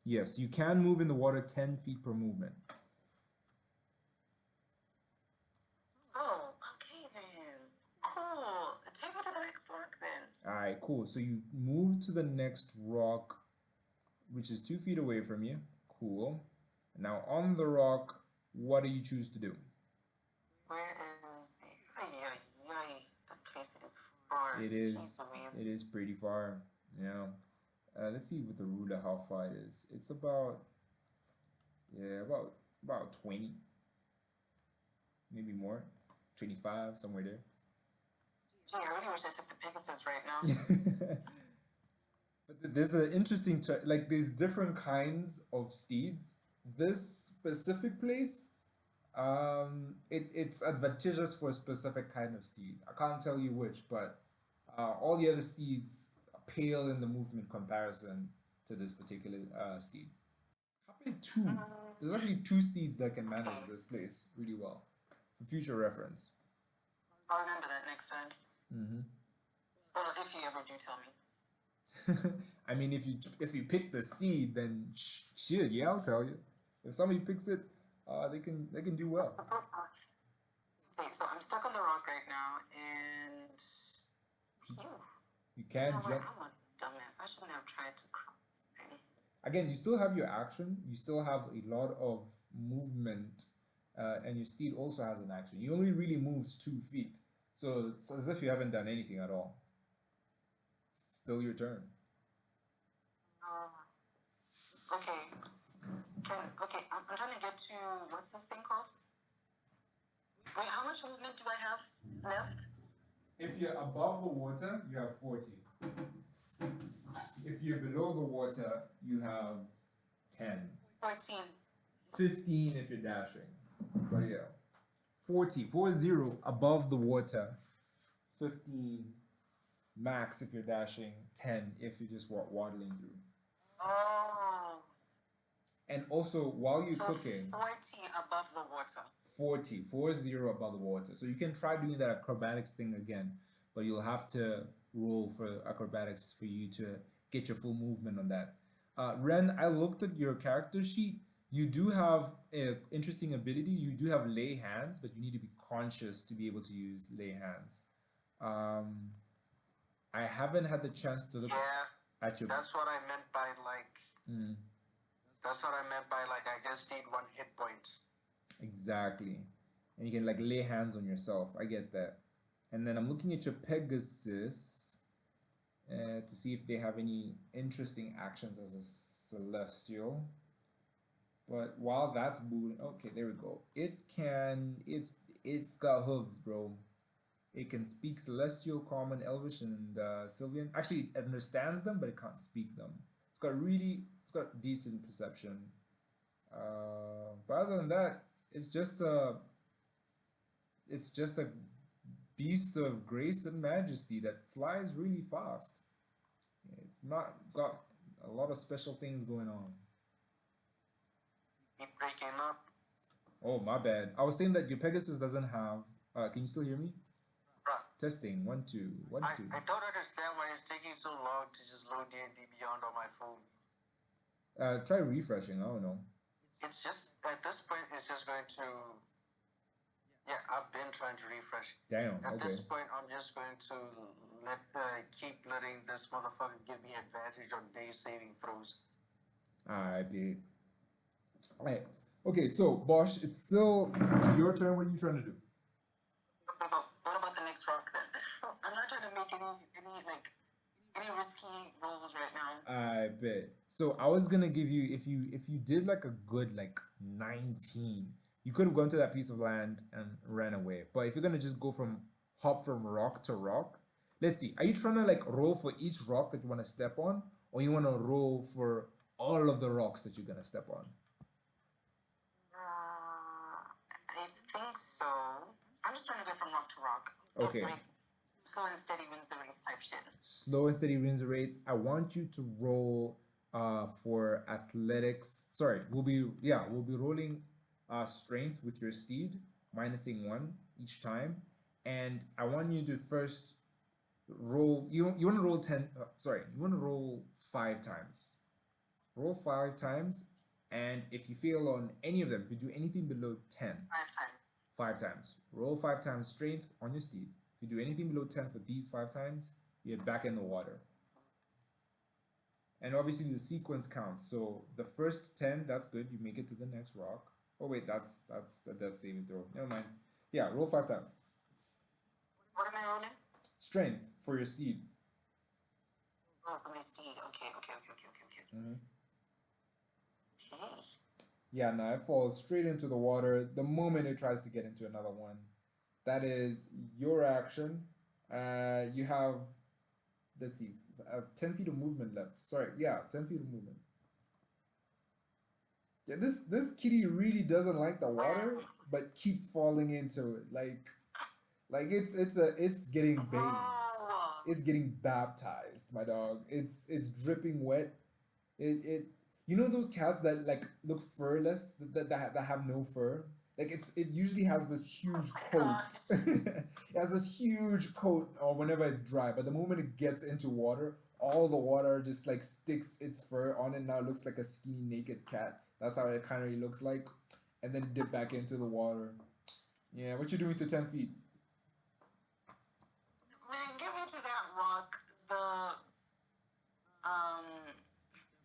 Yes, you can move in the water 10 feet per movement. Oh, okay then. Cool. Take me to the next rock then. Alright, cool. So you move to the next rock, which is 2 feet away from you. Cool. Now on the rock, what do you choose to do? Where is the... That place is far. It is pretty far. Yeah. Let's see with the ruler how far it is. It's about 20. Maybe more. 25, somewhere there. Gee, I really wish I took the Pegasus right now. But there's an interesting like there's different kinds of steeds. This specific place, it's advantageous for a specific kind of steed. I can't tell you which, but all the other steeds pale in the movement comparison to this particular steed. Happy two. There's actually 2 steeds that can manage this place really well, for future reference. I'll remember that next time. Well, if you ever do tell me. I mean, if you pick the steed, then shit, yeah, I'll tell you. If somebody picks it, they can do well. Okay, so I'm stuck on the rock right now, and you can jump. I'm a dumbass. I shouldn't have tried to cross this thing. Again, you still have your action. You still have a lot of movement, and your steed also has an action. You only really moved 2 feet, so it's as if you haven't done anything at all. It's still your turn. Okay. I'm trying to get to, what's this thing called? Wait, how much movement do I have left? If you're above the water, you have 40. If you're below the water, you have 10. 14. 15 if you're dashing. But yeah. 40 above the water. 15 max if you're dashing. 10 if you're just waddling through. Oh. And also, while you're cooking... 40 above the water. 40 above the water. So you can try doing that acrobatics thing again, but you'll have to roll for acrobatics for you to get your full movement on that. Ren, I looked at your character sheet. You do have an interesting ability. You do have lay hands, but you need to be conscious to be able to use lay hands. I haven't had the chance to look Yeah, at your. that's what I meant by like. Mm, That's what I meant by like. I just need one hit point. exactly. And you can like lay hands on yourself. I get that. And then I'm looking at your Pegasus to see if they have any interesting actions as a celestial. But while that's moving, okay, there we go. It's got hooves, bro. It can speak Celestial, Common, Elvish, and Sylvian. Actually, it understands them, but it can't speak them. It's got decent perception. But other than that, it's just a beast of grace and majesty that flies really fast. It's not got a lot of special things going on. Keep breaking up. Oh, my bad. I was saying that your Pegasus doesn't have. Can you still hear me? Bruh, Testing. One, two. One, two. I don't understand why it's taking so long to just load D&D Beyond on my phone. Try refreshing. I don't know. It's just at this point, it's just going to. Yeah, I've been trying to refresh. Damn. At Okay. this point, I'm just going to keep letting this motherfucker give me advantage on day saving throws. I did. Alright. Okay, so Bosch, it's still your turn. What are you trying to do? What about the next rock then? I'm not trying to make any risky rolls right now. I bet. So I was gonna give you if you did like a good like 19, you could have gone to that piece of land and ran away. But if you're gonna just go from hop from rock to rock, let's see. Are you trying to like roll for each rock that you want to step on, or you want to roll for all of the rocks that you're gonna step on? I think so. I'm just trying to go from rock to rock. Okay. Like slow and steady wins the race type shit. Slow and steady wins the race. I want you to roll for athletics. Sorry, we'll be rolling strength with your steed, minusing one each time. And I want you to first roll you want to roll 10 sorry, you want to roll 5 times. Roll 5 times, and if you fail on any of them, if you do anything below 10, 5 times. 5 times. Roll 5 times strength on your steed. If you do anything below 10 for these 5 times, you're back in the water. And obviously the sequence counts. So the first 10, that's good. You make it to the next rock. Oh wait, that's saving throw. Never mind. Yeah, roll 5 times. What am I rolling? Strength for your steed. Oh, for my steed. Okay. Mm-hmm. Okay. Yeah, no, it falls straight into the water the moment it tries to get into another one. That is your action. You have, let's see, 10 feet of movement left. Sorry, yeah, 10 feet of movement. Yeah, this kitty really doesn't like the water, but keeps falling into it. Like it's getting bathed. It's getting baptized, my dog. It's dripping wet. It you know those cats that like look furless that have no fur? Like it usually has this huge coat. It has this huge coat or whenever it's dry, but the moment it gets into water, all the water just like sticks its fur on it. Now it looks like a skinny naked cat. That's how it kind of looks like. And then dip back into the water. Yeah, what you doing with the 10 feet? Man, get me to that rock. Um,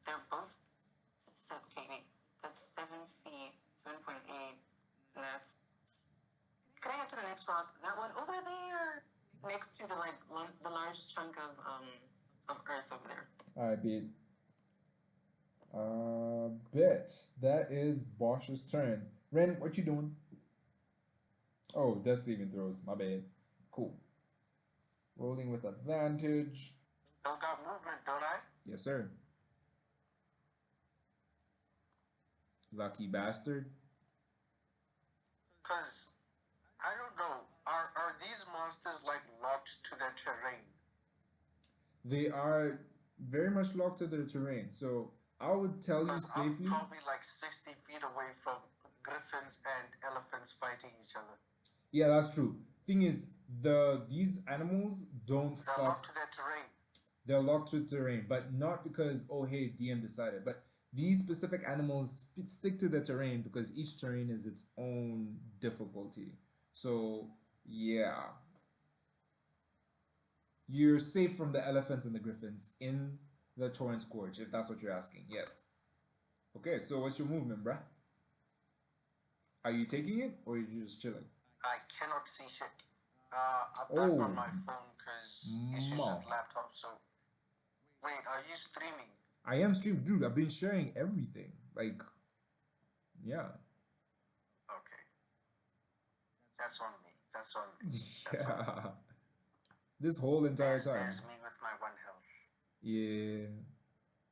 they're both. Okay, wait. That's 7 feet, 7.8. That's. Can I get to the next rock? That one over there, next to the the large chunk of earth over there. I bet. Bet that is Bosch's turn. Ren, what you doing? Oh, death saving throws. My bad. Cool. Rolling with advantage. Don't got movement, don't I? Yes, sir. Lucky bastard. Cause I don't know. Are these monsters like locked to their terrain? They are very much locked to their terrain. So I would tell you safely. I'm probably like 60 feet away from griffins and elephants fighting each other. Yeah, that's true. Thing is, these animals don't They're fuck. locked to their terrain. They're locked to terrain, but not because oh hey DM decided. But these specific animals stick to the terrain because each terrain is its own difficulty. So yeah. You're safe from the elephants and the griffins in the Torrance Gorge, if that's what you're asking. Yes. Okay, so what's your movement, bruh? Are you taking it or are you just chilling? I cannot see shit. I'm not on Oh, my phone because issues ma. with laptop. So wait, are you streaming? I am streaming, dude. I've been sharing everything. Like, yeah. Okay, that's on me. That's on me. That's on me. Yeah. This whole entire time. There's me with my one health. Yeah.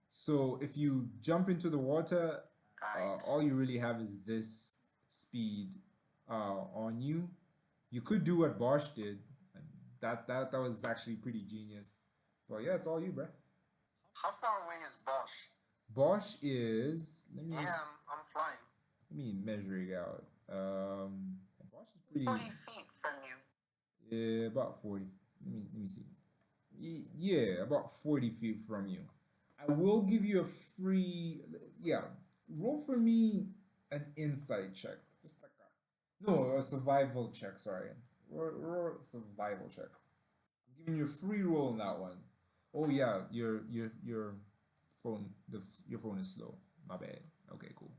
So if you jump into the water, Right. all you really have is this speed on you. You could do what Bosch did. And that was actually pretty genius. But yeah, it's all you, bruh. How far away is Bosch? Bosch is Yeah, I'm flying. let me measure it out. Bosch is pretty 40 feet from you. yeah, about 40. Let me see. Yeah, about 40 feet from you. I will give you a free yeah. Roll for me an insight check. Just like a no, a survival check. Sorry, roll a survival check. I'm giving you a free roll on that one. Oh yeah, your phone your phone is slow. My bad. Okay, cool.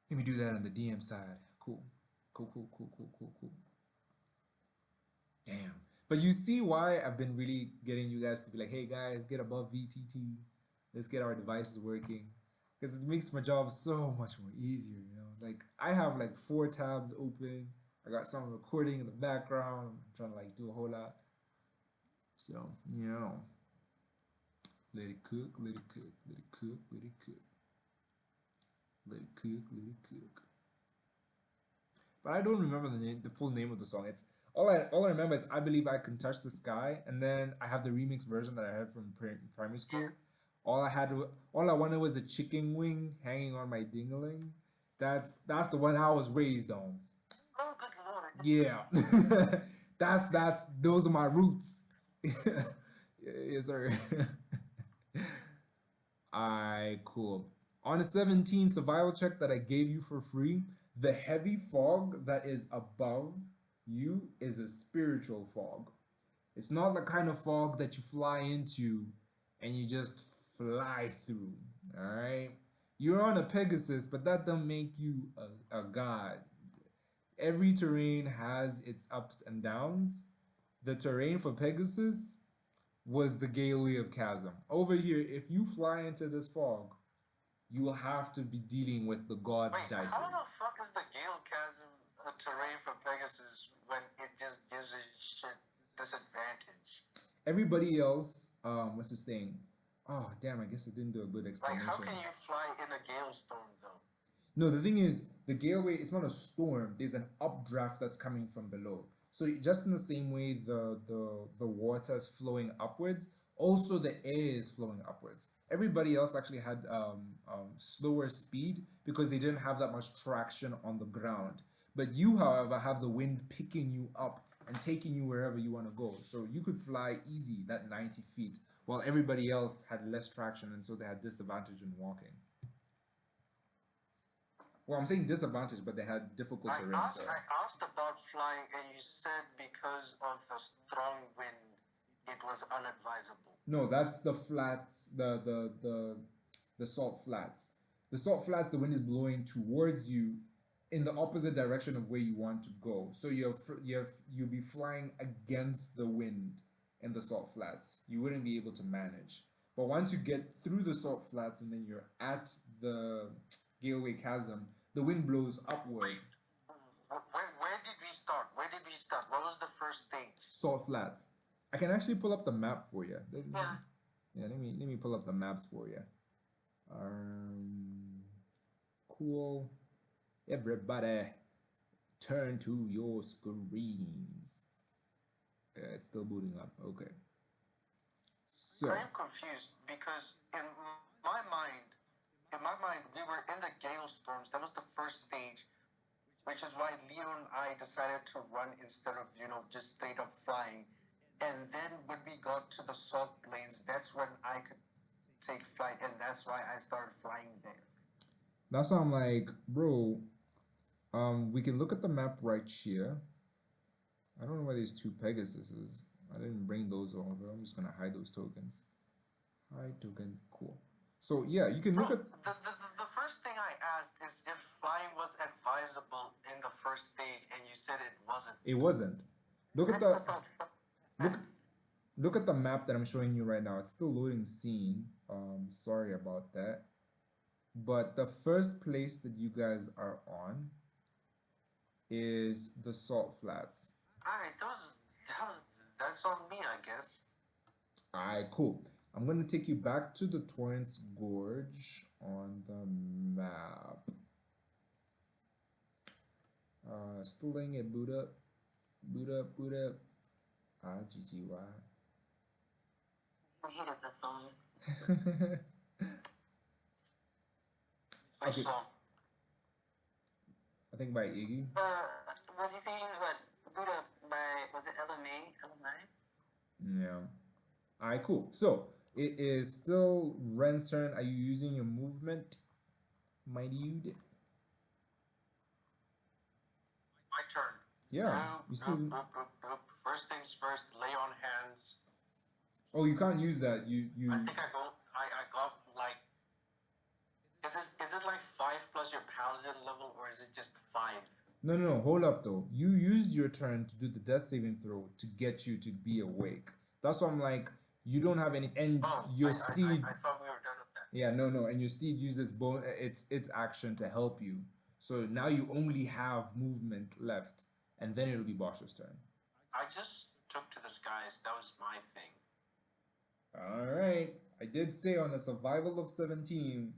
Let me do that on the DM side. Cool. Cool. Damn. But you see why I've been really getting you guys to be like, hey guys, get above VTT. Let's get our devices working. Because it makes my job so much more easier, you know? Like I have like 4 tabs open. I got some recording in the background. I'm trying to like do a whole lot. So, you know. Let it cook, let it cook, let it cook, let it cook. Let it cook, let it cook. But I don't remember the full name of the song. It's all I remember is I believe I can touch the sky, and then I have the remix version that I heard from primary Yeah. school. All I wanted was a chicken wing hanging on my dingling. That's the one I was raised on. Oh, good lord. Yeah, that's those are my roots. Yes, sir. Alright, cool. On a 17 survival check that I gave you for free, the heavy fog that is above you is a spiritual fog. It's not the kind of fog that you fly into and you just fly through. Alright? You're on a Pegasus, but that doesn't make you a god. Every terrain has its ups and downs. The terrain for Pegasus was the Gateway of Chasm. Over here, if you fly into this fog, you will have to be dealing with the gods' Wait, how the dices. fuck is the Gale Chasm a terrain for Pegasus when it just gives a shit disadvantage? Everybody else, what's this thing? Oh, damn, I guess I didn't do a good Like, how explanation. can you fly in a gale storm though? No, the thing is, the Galeway, it's not a storm. There's an updraft that's coming from below. So just in the same way the water is flowing upwards, also the air is flowing upwards. Everybody else actually had slower speed because they didn't have that much traction on the ground. But you, however, have the wind picking you up and taking you wherever you want to go. So you could fly easy that 90 feet, while everybody else had less traction and so they had disadvantage in walking. Well, I'm saying disadvantage, but they had difficult terrain. So I asked about flying, and you said because of the strong wind, it was unadvisable. no, that's the flats, the salt flats. The salt flats, the wind is blowing towards you in the opposite direction of where you want to go. So you'll be flying against the wind in the salt flats. You wouldn't be able to manage. But once you get through the salt flats and then you're at the Galeway Chasm, the wind blows upward. Wait, where did we start? Where did we start? What was the first stage? Salt flats. I can actually pull up the map for you. Yeah. Yeah, let me pull up the maps for you. Cool. Everybody, turn to your screens. It's still booting up. Okay. So, I am confused because my mind, we were in the gale storms. That was the first stage, which is why Leo and I decided to run instead of, just straight up flying. And then when we got to the salt plains, that's when I could take flight, and that's why I started flying there. that's why I'm like, bro, we can look at the map right here. I don't know where these two Pegasuses. I didn't bring those over. I'm just gonna hide those tokens. Hide token, cool. So yeah, you can Bro, look at. the first thing I asked is if flying was advisable in the first stage, and you said it wasn't. It wasn't. Look at That's the not look facts. look at the map that I'm showing you right now. It's still loading scene. Sorry about that. But the first place that you guys are on is the salt flats. Alright, that's on me, I guess. Alright, cool. I'm gonna take you back to the Torrance Gorge on the map. Still letting it boot up. Boot up, boot up. GGY. I hated that song. Okay. Which song? I think by Iggy. Was he saying what? Buddha by, was it LMA? LMI? Yeah. Alright, cool. So it is still Ren's turn. Are you using your movement, my dude? My turn. Yeah. You still. First things first, lay on hands. Oh, you can't use that. I think I got like, is it like 5 plus your paladin level, or is it just 5? No. Hold up though. You used your turn to do the death saving throw to get you to be awake. That's why I'm like, you don't have any, and your steed. I thought we were done with that. Yeah, no, and your steed uses its action to help you. So now you only have movement left, and then it'll be Bosha's turn. I just took to the skies. That was my thing. Alright. I did say on a survival of 17,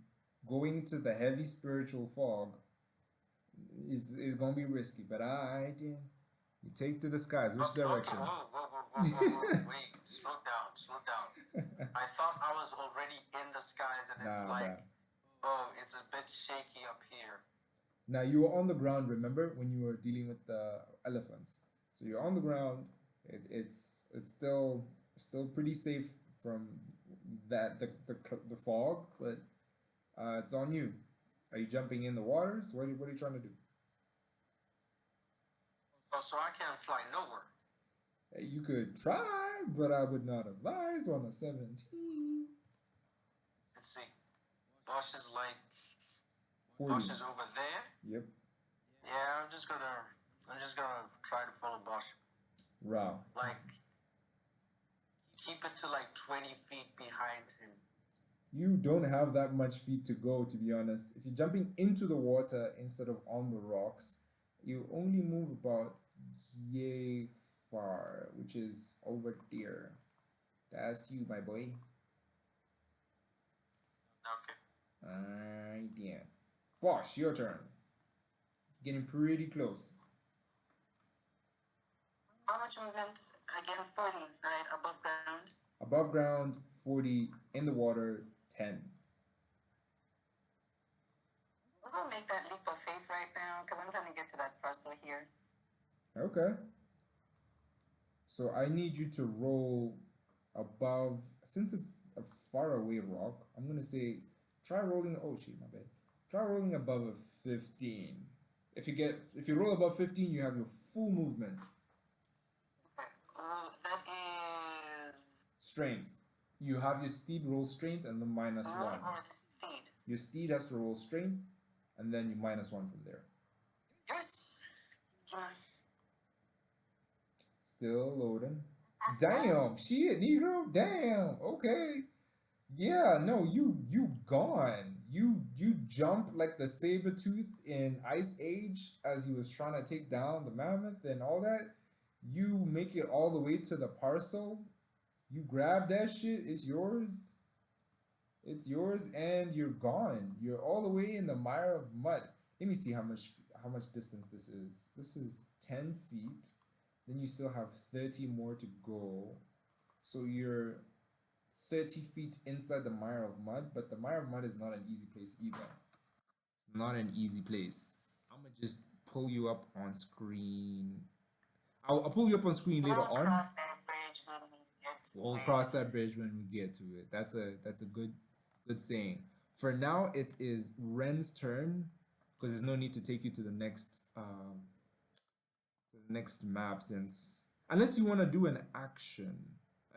going to the heavy spiritual fog is gonna be risky, but alright, yeah. You take to the skies. Which direction? Whoa. Wait, slow down. I thought I was already in the skies, and it's like, oh, it's a bit shaky up here. Now you were on the ground, remember, when you were dealing with the elephants. So you're on the ground. It's still pretty safe from that the fog, but it's on you. Are you jumping in the waters? What are you trying to do? Oh, so I can't fly nowhere. You could try, but I would not advise on a 17. Let's see. Bosch is like 40. Bosch is over there. Yep. Yeah, I'm just gonna try to follow Bosch. Wow. Like, keep it to like 20 feet behind him. You don't have that much feet to go, to be honest. If you're jumping into the water instead of on the rocks, you only move about yay far, which is over there. That's you, my boy. Okay. Alright, yeah. Bosh, your turn. Getting pretty close. How much movement? Again, 40, right? Above ground? Above ground, 40. In the water, 10. I'm gonna make that leap of faith right now, because I'm trying to get to that parcel here. Okay. So I need you to roll above, since it's a far away rock, I'm gonna say try rolling, oh shit, my bad. Try rolling above a 15. If you roll above 15, you have your full movement. Okay. That is Strength. You have your steed roll strength and then minus 1. or the speed. Your steed has to roll strength and then you minus 1 from there. Yes. Still loading. Damn, shit, Negro. Damn. Okay. Yeah, no, you gone. You jump like the saber tooth in Ice Age as he was trying to take down the mammoth and all that. You make it all the way to the parcel. You grab that shit, it's yours. It's yours and you're gone. You're all the way in the mire of mud. Let me see how much distance this is. This is 10 feet. Then you still have 30 more to go. So you're 30 feet inside the mire of mud, but the mire of mud is not an easy place either. It's not an easy place. I'm gonna just pull you up on screen. I'll pull you up on screen later on. Cross that bridge when we get to We'll cross that bridge when we get to it. That's a good saying. For now, it is Ren's turn because there's no need to take you to the next map since Unless you want to do an action.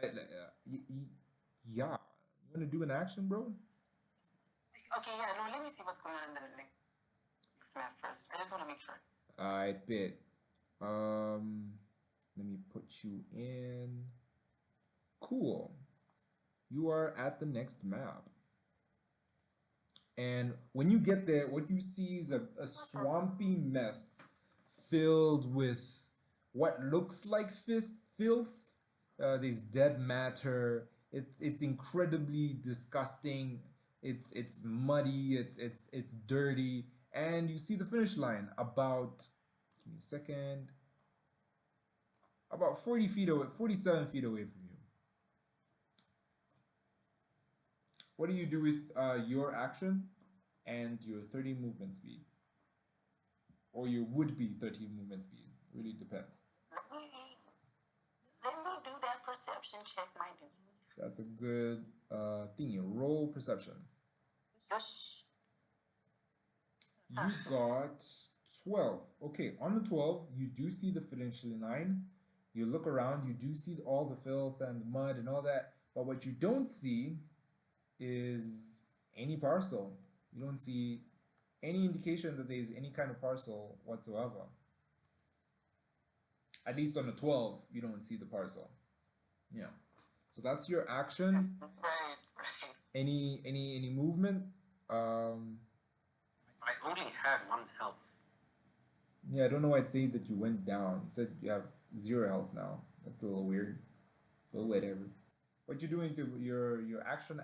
Yeah. You want to do an action, bro? Okay, yeah, no, let me see what's going on in the next map first. I just want to make sure. I bet. Let me put you in. Cool. You are at the next map. And when you get there, what you see is a swampy mess filled with what looks like filth. There's dead matter. It's incredibly disgusting. It's muddy. It's dirty. And you see the finish line about, give me a second, about 40 feet away, 47 feet away from you. What do you do with your action and your 30 movement speed? Or your would-be 30 movement speed. Really depends. Let me do that perception check, my dude. That's a good thingy. Roll perception. Yes. You got 12. Okay, on the 12, you do see the finish line. You look around, you do see all the filth and the mud and all that. But what you don't see is any parcel. You don't see any indication that there's any kind of parcel whatsoever. At least on the 12, you don't see the parcel. Yeah. So that's your action. Right. Any movement? I only had 1 health. Yeah, I don't know why it said that you went down. It said you have 0 health now. That's a little weird. Well, whatever. What you doing to your action,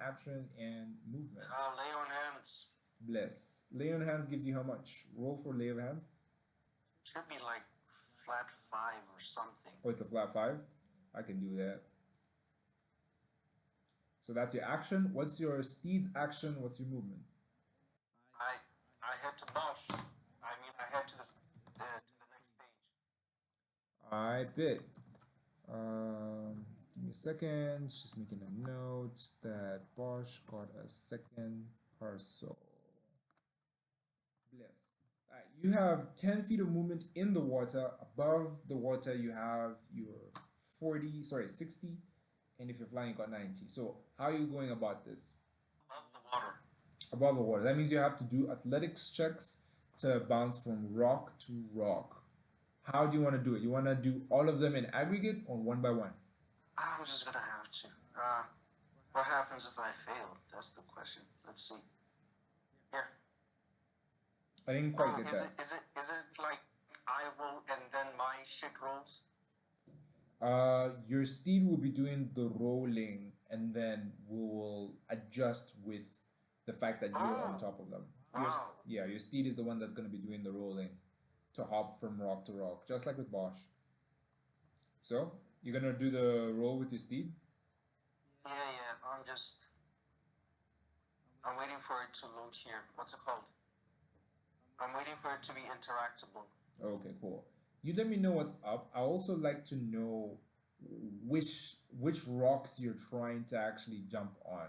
and movement? Lay on hands. Bless. Lay on hands gives you how much? Roll for lay of hands. Should be like flat 5 or something. Oh, it's a flat 5. I can do that. So that's your action. What's your steed's action? What's your movement? I head to Bosh. I head to the next stage. I bet. Give me a second. Just making a note that Bosch got a second parcel. Bless. You have 10 feet of movement in the water. Above the water, you have your 60. And if you're flying, you got 90. So how are you going about this? Above the water. Above the water. That means you have to do athletics checks to bounce from rock to rock. How do you want to do it? You want to do all of them in aggregate or one by one? I'm just gonna have to. What happens if I fail? That's the question. Let's see. Here. I didn't quite get that. Is it like I roll and then my shit rolls? Your steed will be doing the rolling, and then we will adjust with the fact that you're on top of them. Wow. Your steed is the one that's going to be doing the rolling to hop from rock to rock, just like with Bosch. So, you're going to do the roll with your steed? Yeah, I'm waiting for it to load here. What's it called? I'm waiting for it to be interactable. Okay, cool. You let me know what's up. I also like to know which rocks you're trying to actually jump on,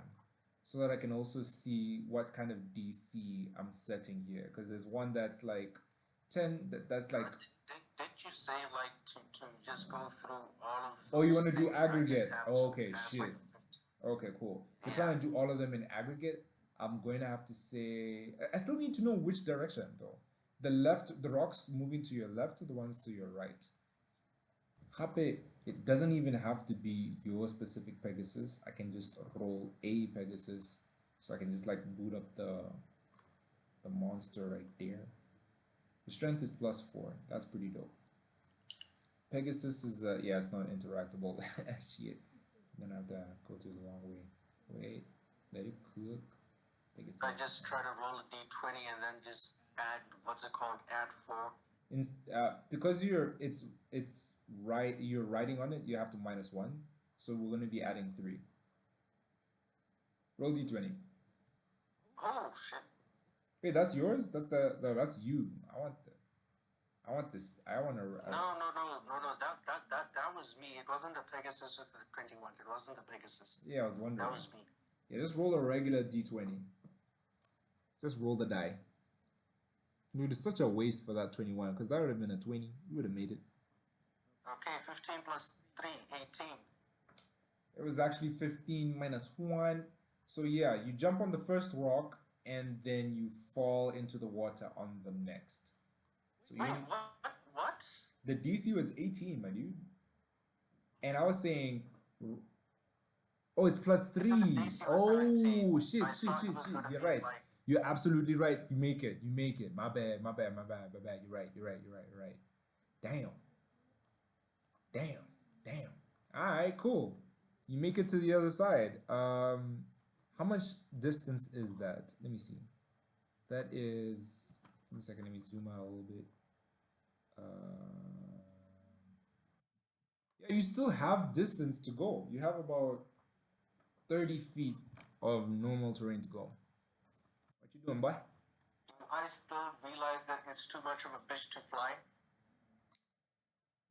so that I can also see what kind of DC I'm setting here. Because there's one that's like 10. That's like. Did you say like to just go through all of? Oh, you want to do aggregate? Oh, okay, shit. Like Okay, cool. If you're trying to do all of them in aggregate, I'm going to have to say I still need to know which direction though. The rocks moving to your left or the ones to your right? Hape, it doesn't even have to be your specific Pegasus. I can just roll a Pegasus. So I can just like boot up the monster right there. The strength is +4. That's pretty dope. Pegasus is, it's not interactable. Shit. I'm gonna have to go through the long way. Wait, let it cook. Pegasus. I just try to roll a d20 and then just add, what's it called? Add 4. Because you're riding on it, you have to -1. So we're gonna be adding 3. Roll d20. Oh shit. Wait, that's yours? That's you. I want this. I want to. No. That was me. It wasn't the Pegasus with the 21. It wasn't the Pegasus. Yeah, I was wondering. That was me. Yeah, just roll a regular d20. Just roll the die. Dude, it's such a waste for that 21, because that would have been a 20. You would have made it. Okay, 15 plus 3, 18. It was actually 15 minus 1. So yeah, you jump on the first rock and then you fall into the water on the next. So Wait, you what? the DC was 18, my dude. And I was saying, oh, it's plus You said the 3. DC was 17. Oh, I shit, shit, thought it shit, was shit. gonna You're be right. like, You're absolutely right. You make it. You make it. My bad, my bad, my bad, my bad. You're right. You're right. You're right. You're right. Damn. Damn. Damn. All right, cool. You make it to the other side. How much distance is that? Let me see. That is. Give me a second. Let me zoom out a little bit. Yeah, you still have distance to go. You have about 30 feet of normal terrain to go. What you doing, boy? do I still realize that it's too much of a bitch to fly?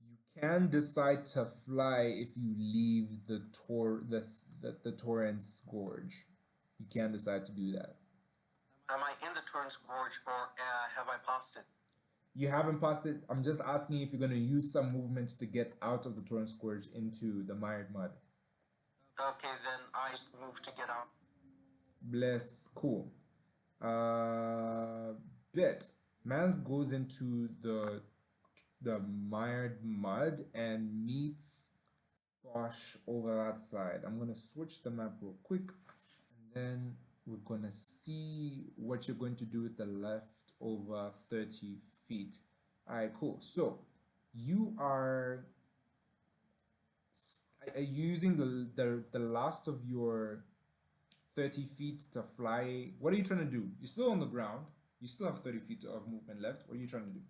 You can decide to fly if you leave the Torrent's Gorge. You can decide to do that. Am I in the Torrance Gorge or have I passed it? You haven't passed it. I'm just asking if you're going to use some movement to get out of the Torrent's Gorge into the mired mud. Okay, then I just move to get out. Bless. Cool. Bit. Mans goes into the mired mud and meets Bosh over that side. I'm gonna switch the map real quick, and then we're gonna see what you're going to do with the left over 30 feet. All right, cool. So you are using the last of your 30 feet to fly. What are you trying to do? You're still on the ground. You still have 30 feet of movement left. What are you trying to do?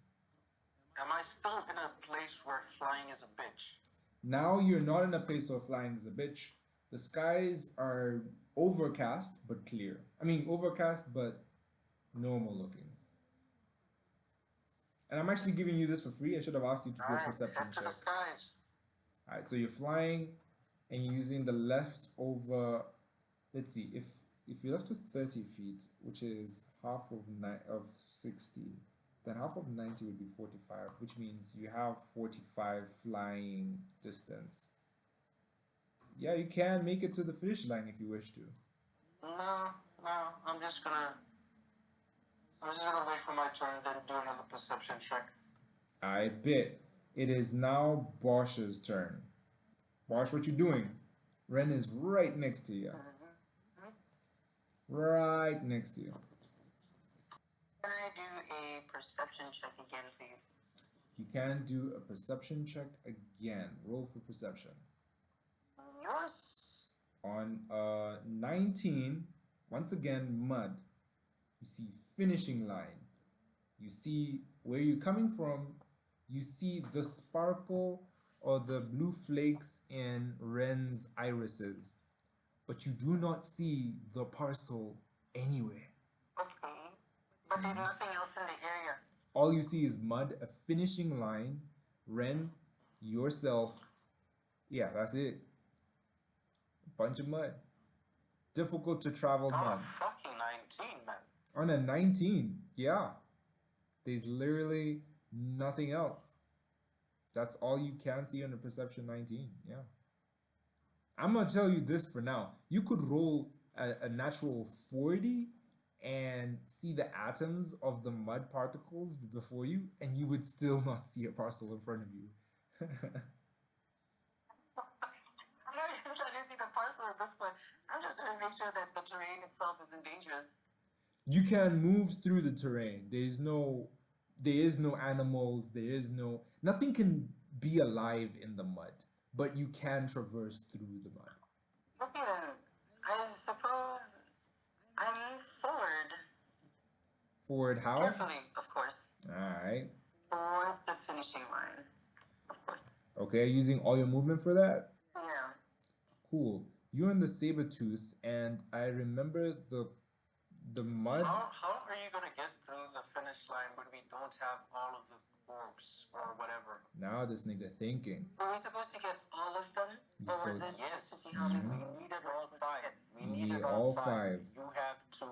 Am I still in a place where flying is a bitch? Now you're not in a place where flying is a bitch. The skies are overcast but clear. I mean, overcast but normal looking. And I'm actually giving you this for free. I should have asked you to do a Alright, perception head to check. the skies. Alright, so you're flying and you're using the left over. Let's see, if you're left with 30 feet, which is half of 60, then half of 90 would be 45, which means you have 45 flying distance. Yeah, you can make it to the finish line if you wish to. No, I'm just gonna wait for my turn, then do another perception check. I bet. It is now Bosha's turn. Bosh, what you doing? Ren is right next to you. Right next to you. Can I do a perception check again, please? You can do a perception check again. Roll for perception. Yes. On 19, once again, mud. You see finishing line. You see where you're coming from. You see the sparkle or the blue flakes in Ren's irises, but you do not see the parcel anywhere. Okay. But there's nothing else in the area. All you see is mud, a finishing line, Ren, yourself. Yeah, that's it. A bunch of mud. Difficult to travel mud. Fucking 19, man. On a 19, yeah. There's literally nothing else. That's all you can see on the perception 19. Yeah. I'm gonna tell you this for now. You could roll a natural 40 and see the atoms of the mud particles before you, and you would still not see a parcel in front of you. I'm not even trying to see the parcel at this point. I'm just trying to make sure that the terrain itself isn't dangerous. You can move through the terrain. There is no animals. Nothing can be alive in the mud, but you can traverse through the mud. Okay then, I suppose I move forward. Forward how? Carefully, of course. Alright. Towards the finishing line, of course. Okay, using all your movement for that? Yeah. Cool. You're in the saber tooth, and I remember the mud. How are you gonna get through the finish line when we don't have all of the orbs or whatever? Now this nigga thinking. Were we supposed to get all of them? Or was it just to see how many? We needed all 5. We needed all 5. You have 2.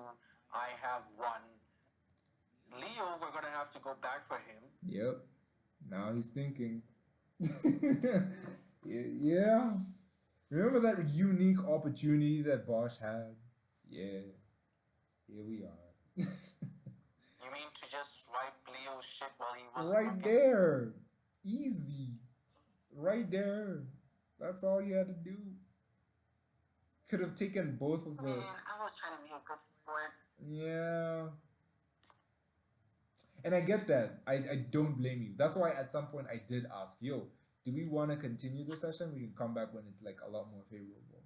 I have 1. Leo, we're gonna have to go back for him. Yep. Now he's thinking. Yeah. Remember that unique opportunity that Bosch had? Yeah. Here we are. You mean to just swipe Leo's shit while he wasn't Right looking? there. Easy. Right there. That's all you had to do. Could have taken both of Man, the. I was trying to be a good sport. Yeah. And I get that. I don't blame you. That's why at some point I did ask, yo, do we want to continue the session? We can come back when it's like a lot more favorable.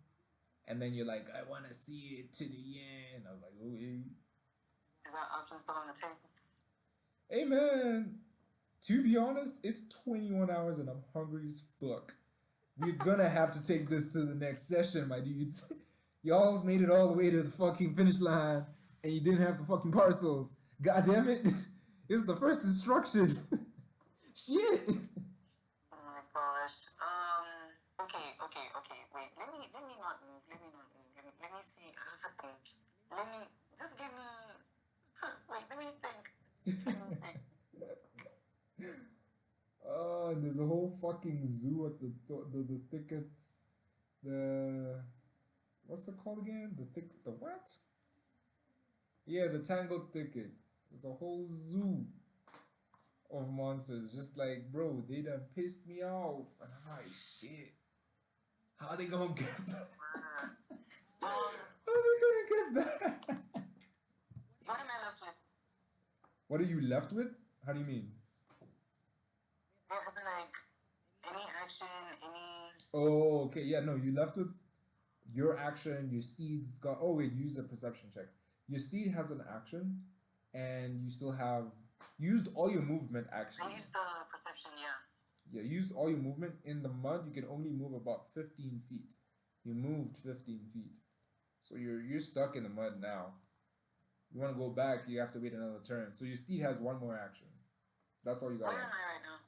And then you're like, I want to see it to the end. I was like, oh, hey. Is that option still on the table? Hey, man. To be honest, it's 21 hours and I'm hungry as fuck. We're gonna have to take this to the next session, my dudes. Y'all made it all the way to the fucking finish line and you didn't have the fucking parcels. God damn it. It's the first instruction. Shit. Oh my gosh. Okay. Wait. Let me not move. Let me see. Let me just give me. Wait. Let me think. Let me think. Oh, and there's a whole fucking zoo at the thickets. The what's it called again? The what? Yeah, the tangled thicket. There's a whole zoo of monsters. Just like, bro, they done pissed me off. And I'm like, shit. How they gonna get back? How they gonna get back? What am I left with? What are you left with? How do you mean? Like any action, any. Oh, okay. Yeah, no, you left with your action. Your steed's got. Oh, wait, use a perception check. Your steed has an action, and you still have used all your movement I actually. used the perception. Yeah. Yeah, used all your movement. In the mud, you can only move about 15 feet. You moved 15 feet. So you're stuck in the mud now. You want to go back, you have to wait another turn. So your steed has one more action. That's all you got Where am left. I right now?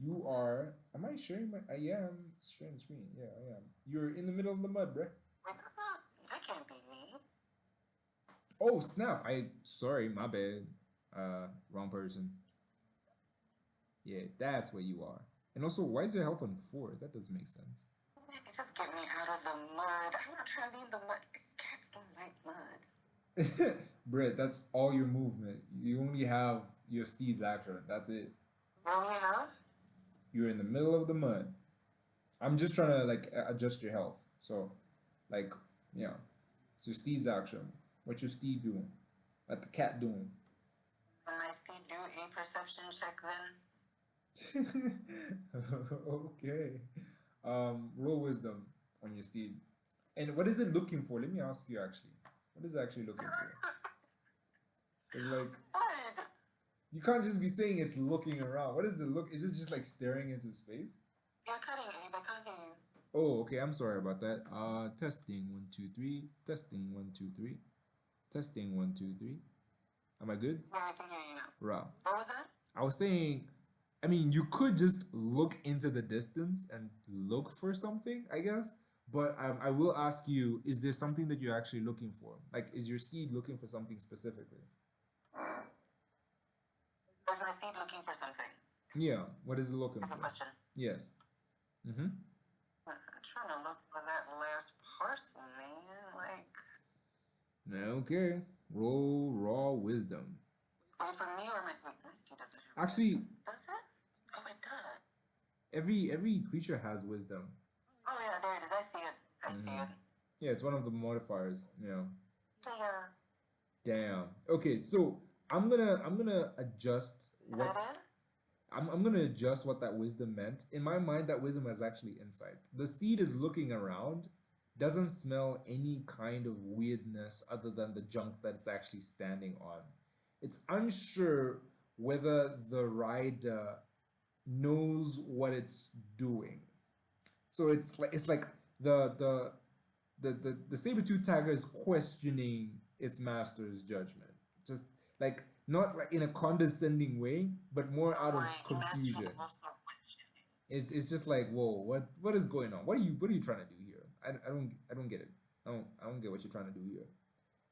You are. Am I sharing my? I am sharing the screen. Yeah, I am. You're in the middle of the mud, bruh. Wait, that's not. That can't be me. Oh snap! I sorry, my bad. Wrong person. Yeah, that's where you are. And also, why is your health on 4? That doesn't make sense. Just get me out of the mud. I'm not trying to be in the mud. Cats don't like mud. Brett, that's all your movement. You only have your steed's action. That's it. Well, you know. You're in the middle of the mud. I'm just trying to like adjust your health. So, like, yeah. It's your steed's action. What's your steed doing? What the cat doing? When my steed do a perception check, then Okay. Roll wisdom on your steed. And what is it looking for? Let me ask you actually. What is it actually looking for? It's like what? you can't just be saying it's looking around. What is it look? Is it just like staring into space? You're cutting Abe. I can't hear you. Oh, okay. I'm sorry about that. Testing 1 2 3. Testing 1 2 3. Testing 1 2 3. Am I good? Yeah, I can hear you now. Right. What was that? I was saying, I mean, you could just look into the distance and look for something, I guess. But I will ask you, is there something that you're actually looking for? Like, is your steed looking for something specifically? Was my steed looking for something? Yeah. What is it looking That's a for? question. Yes. Mm-hmm. I'm trying to look for that last parcel, man. Like, Okay. Roll raw wisdom. wait for me or my. Wait, my steed doesn't have. Actually, Does it? Oh, it does. every creature has wisdom. Oh yeah, there it is. I see it. I see Mhm. it. Yeah, it's one of the modifiers. Yeah. Yeah. Damn. Okay, so I'm gonna adjust Is what that it? I'm gonna adjust what that wisdom meant. In my mind, that wisdom is actually insight. The steed is looking around, doesn't smell any kind of weirdness other than the junk that it's actually standing on. It's unsure whether the rider knows what it's doing. So it's like the saber-tooth tiger is questioning its master's judgment. Just like not like in a condescending way, but more out of Right. Your master is confusion. also questioning. It's just like, whoa, what is going on? What are you trying to do here? I don't get it. I don't get what you're trying to do here.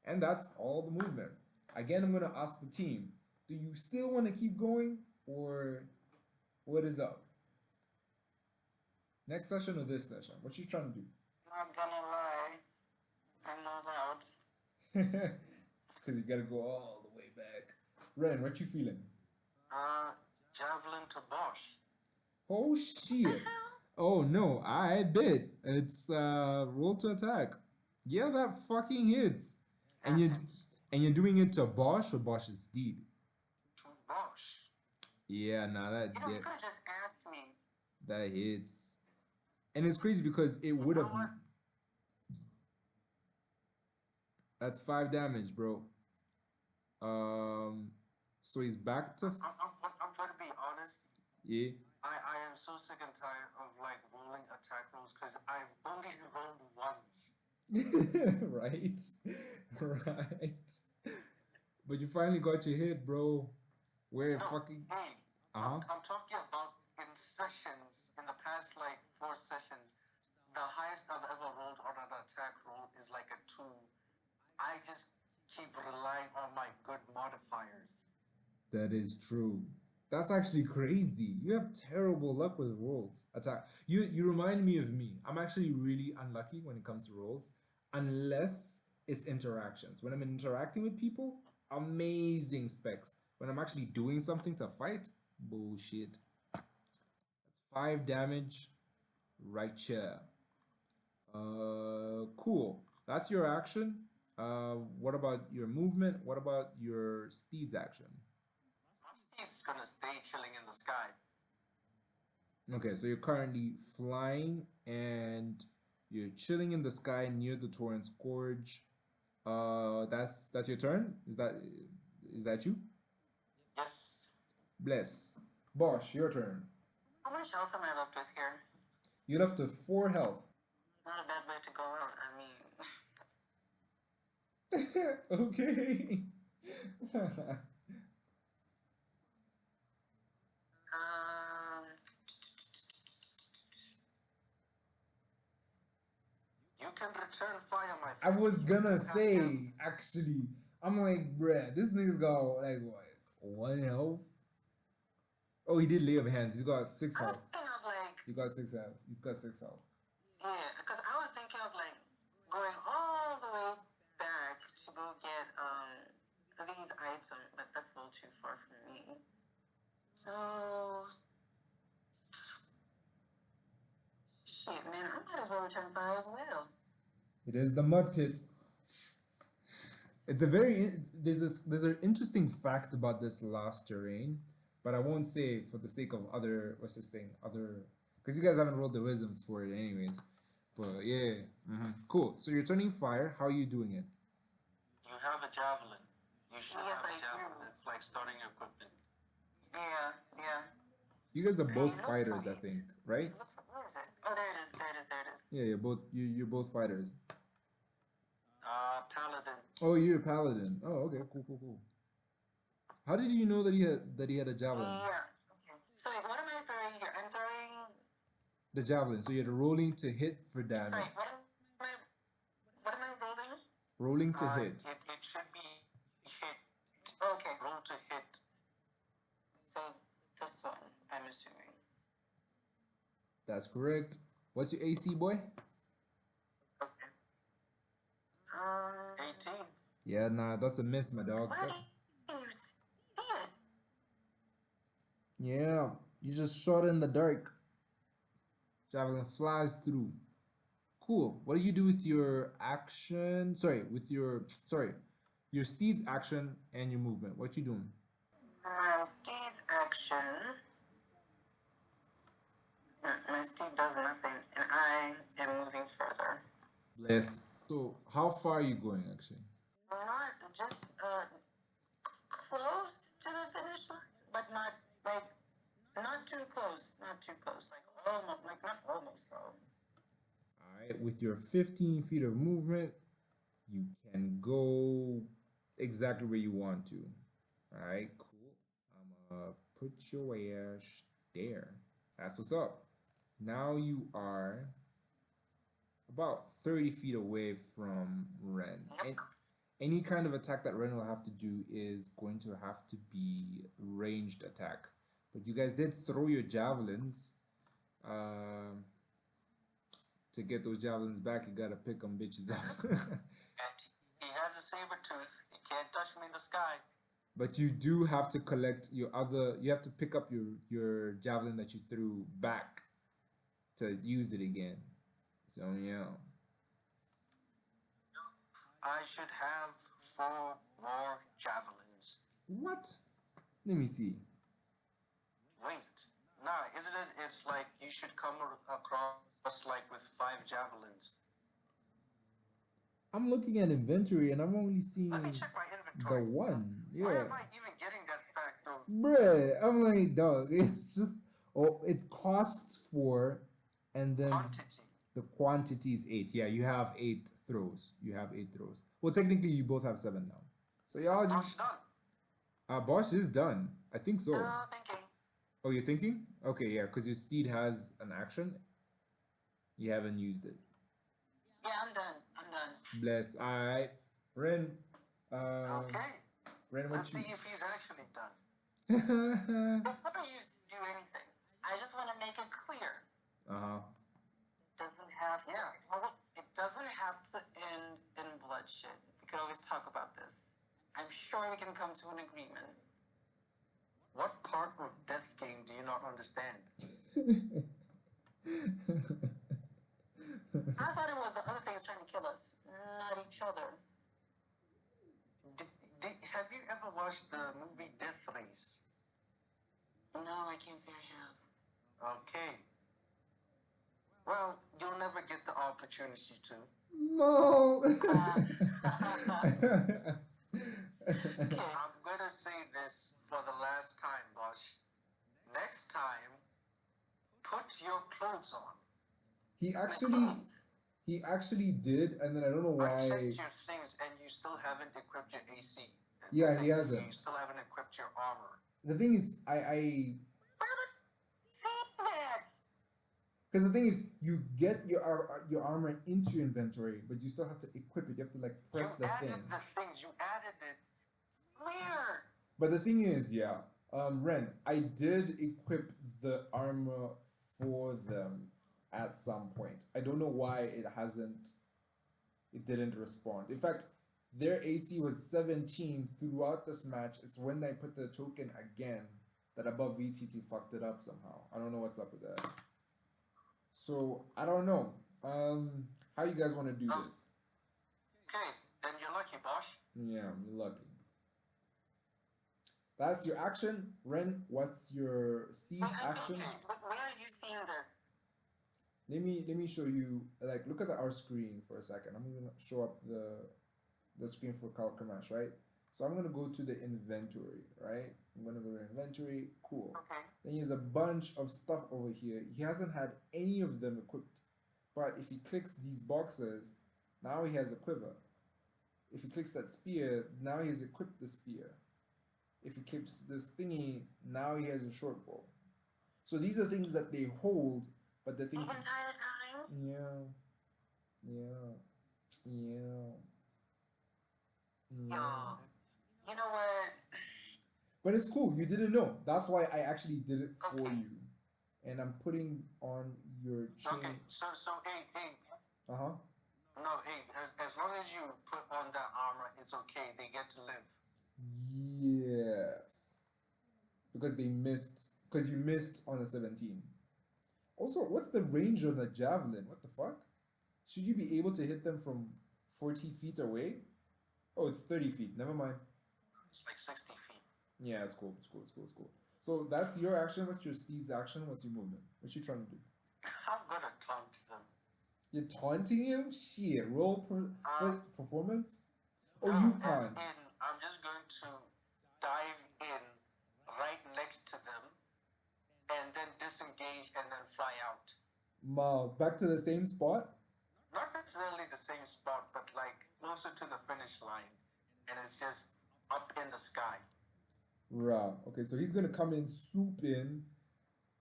And that's all the movement. Again, I'm gonna ask the team, do you still want to keep going or what is up? Next session or this session? What you trying to do? Not gonna lie, I'm not out. Because you gotta go all the way back. Ren, what you feeling? Javelin to Bosch. Oh shit. Oh no, I bet. It's roll to attack. Yeah, that fucking hits. And That you hits. and you're doing it to Bosch or Bosch's steed? To Bosch. Yeah, nah, You could have just asked me. that hits. And it's crazy because it You would know have. what? That's 5 damage, bro. So he's back to. I'm going to be honest. Yeah. I am so sick and tired of like rolling attack rolls because I've only rolled once. Right. Right. But you finally got your hit, bro. Where No, fucking. hey, Uh huh. I'm talking about in sessions, in the past like 4 sessions, the highest I've ever rolled on an attack roll is like a 2. I just keep relying on my good modifiers. That is true. That's actually crazy. You have terrible luck with rolls. Attack. You remind me of me. I'm actually really unlucky when it comes to rolls, unless it's interactions. When I'm interacting with people, amazing specs. When I'm actually doing something to fight, bullshit. That's 5 damage right here. Cool. That's your action. What about your movement? What about your steed's action? My steed's gonna stay chilling in the sky. Okay, so you're currently flying and you're chilling in the sky near the Torrent's Gorge. That's your turn. Is that you? Yes. Bless. Bosh, your turn. How much health am I left with here? You're left to 4 health. Not a bad way to go out. I mean, Okay. um, you can return fire, my I friend. was You gonna have say, them. actually, I'm like, bruh, this nigga's got like what? 1 health? Oh, he did lay of hands. He's got six I was health. thinking of like, He got 6 health. He's got 6 health. yeah, because I was thinking of like going all the way back to go get these items, but that's a little too far for me. So, shit, man, I might as well return fire as well. It is the mud pit. It's a very there's an interesting fact about this last terrain, but I won't say for the sake of other what's this thing other because you guys haven't rolled the wisdoms for it anyways. But yeah, cool. So you're turning fire. How are you doing it? You have a javelin. You should have a javelin. It's like starting equipment. Yeah, yeah. You guys are both Look fighters, for I it. think, right? Where is it? Oh, there it is. There it is. There it is. Yeah, you're both fighters. Paladin. Oh, you're a paladin. Oh, okay, cool. How did you know that he had a javelin? Yeah. Okay. So wait, what am I throwing here? I'm throwing. The javelin. So you're rolling to hit for damage. Sorry. What am I rolling? Rolling to hit. It should be hit. Okay. Roll to hit. So this one, I'm assuming. That's correct. What's your AC, boy? Okay. 18. Yeah, nah, that's a miss, my dog. Where do you see it? Yeah, you just shot in the dark. Javelin flies through. Cool. What do you do with your action? Your steed's action and your movement. What you doing? Steed's action. My steed does nothing, and I am moving further. Bless. So, how far are you going, actually? Not just close to the finish line, but not like not too close. Not too close. Like almost. Like not almost though. All right. With your 15 feet of movement, you can go exactly where you want to. All right. Cool. I'm gonna put your ass there. That's what's up. Now you are about 30 feet away from Ren. And any kind of attack that Ren will have to do is going to have to be ranged attack. But you guys did throw your javelins. to get those javelins back, you gotta pick them bitches up. And he has a saber tooth. He can't touch me in the sky. But you do have to collect your other. You have to pick up your javelin that you threw back to use it again. So yeah. I should have 4 more javelins. What? Let me see. Wait. Nah, isn't it? It's like you should come across like with 5 javelins. I'm looking at inventory and I'm only Let me seeing check my the inventory. one. Why Yeah. am I even getting that fact of Bruh, I'm like, dog, it's just, oh, it costs 4, and then quantity? the quantity is 8. Yeah, you have 8 throws. You have 8 throws. Well, technically, you both have 7 now. So y'all Is just, Bosh done? Bosch is done. I think so. No thinking. Oh, you're thinking? Okay, yeah, because your steed has an action. You haven't used it. Yeah, I'm done. I'm done. Bless. Alright. Ren. Okay. Ren, what Let's you? see if he's actually done. Before you do anything, I just want to make it clear. Uh-huh. Doesn't have to. Yeah. It doesn't have to end in bloodshed. We could always talk about this. I'm sure we can come to an agreement. What part of Death Game do you not understand? I thought it was the other things trying to kill us, not each other. Have you ever watched the movie Death Race? No, I can't say I have. Okay. Well, you'll never get the opportunity to. No. Okay. I'm gonna say this for the last time, Bosh. Next time, put your clothes on. He actually did, and then I don't know I why. checked your things, and you still haven't equipped your AC. Yeah, he hasn't. You still haven't equipped your armor. The thing is, because the thing is, you get your armor into your inventory, but you still have to equip it. You have to like press the thing. You added the things. You added it. Weird. But the thing is, yeah, Ren, I did equip the armor for them at some point. I don't know why it didn't respond. In fact, their AC was 17 throughout this match. It's when I put the token again that above VTT fucked it up somehow. I don't know what's up with that. So, I don't know. How you guys want to do this? Okay, then you're lucky, Bosh. Yeah, you're lucky. That's your action. Ren, what's your steed's action? Okay. What are you seeing there? Let me show you, like, look at our screen for a second. I'm gonna show up the screen for Kalkamash, right? So I'm gonna go to the inventory, right? I'm gonna go to inventory, cool. Okay. Then he has a bunch of stuff over here. He hasn't had any of them equipped. But if he clicks these boxes, now he has a quiver. If he clicks that spear, now he has equipped the spear. If he clicks this thingy, now he has a short bow. So these are things that they hold, but the things... The entire time? Yeah. You know what? But it's cool. You didn't know. That's why I actually did it for Okay. you. And I'm putting on your chain. Okay, so hey. Uh-huh. No, hey, as long as you put on that armor, it's okay. They get to live. Yes. Because you missed on a 17. Also, what's the range on the javelin? What the fuck? Should you be able to hit them from 40 feet away? Oh, it's 30 feet. Never mind. It's like 60 feet. Yeah, it's cool. So that's your action. What's your steed's action? What's your movement? What you trying to do? I'm gonna taunt them. You're taunting him? Shit. Roll performance? Oh, No, you as can't. in, I'm just going to dive in right next to them and then disengage and then fly out. Mal, back to the same spot? Not necessarily the same spot, but like closer to the finish line. And it's just up in the sky. Rah. Okay, so he's gonna come in, swoop in,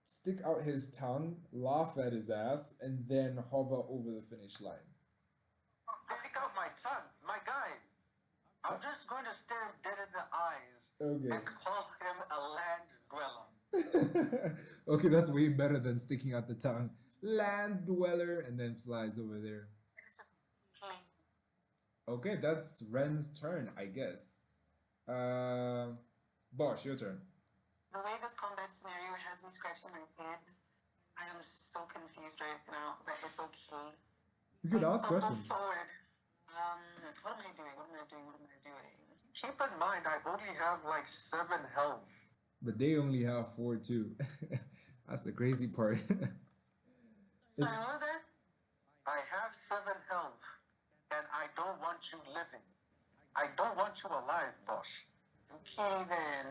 stick out his tongue, laugh at his ass, and then hover over the finish line. Take out my tongue, my guy. I'm just going to stare him dead in the eyes Okay. and call him a land dweller. Okay, that's way better than sticking out the tongue. Land dweller, and then flies over there. It's just plain. Okay, that's Ren's turn, I guess. Uh, Bosh, your turn. The way this combat scenario has me scratching my head, I am so confused right now, but it's okay. You I can ask stumble questions, forward. What am I doing? What am I doing? What am I doing? Keep in mind, I only have like 7 health. but they only have 4 too. That's the crazy part. Sorry, what was that? I have 7 health, and I don't want you living. I don't want you alive, Bosh. Okay then.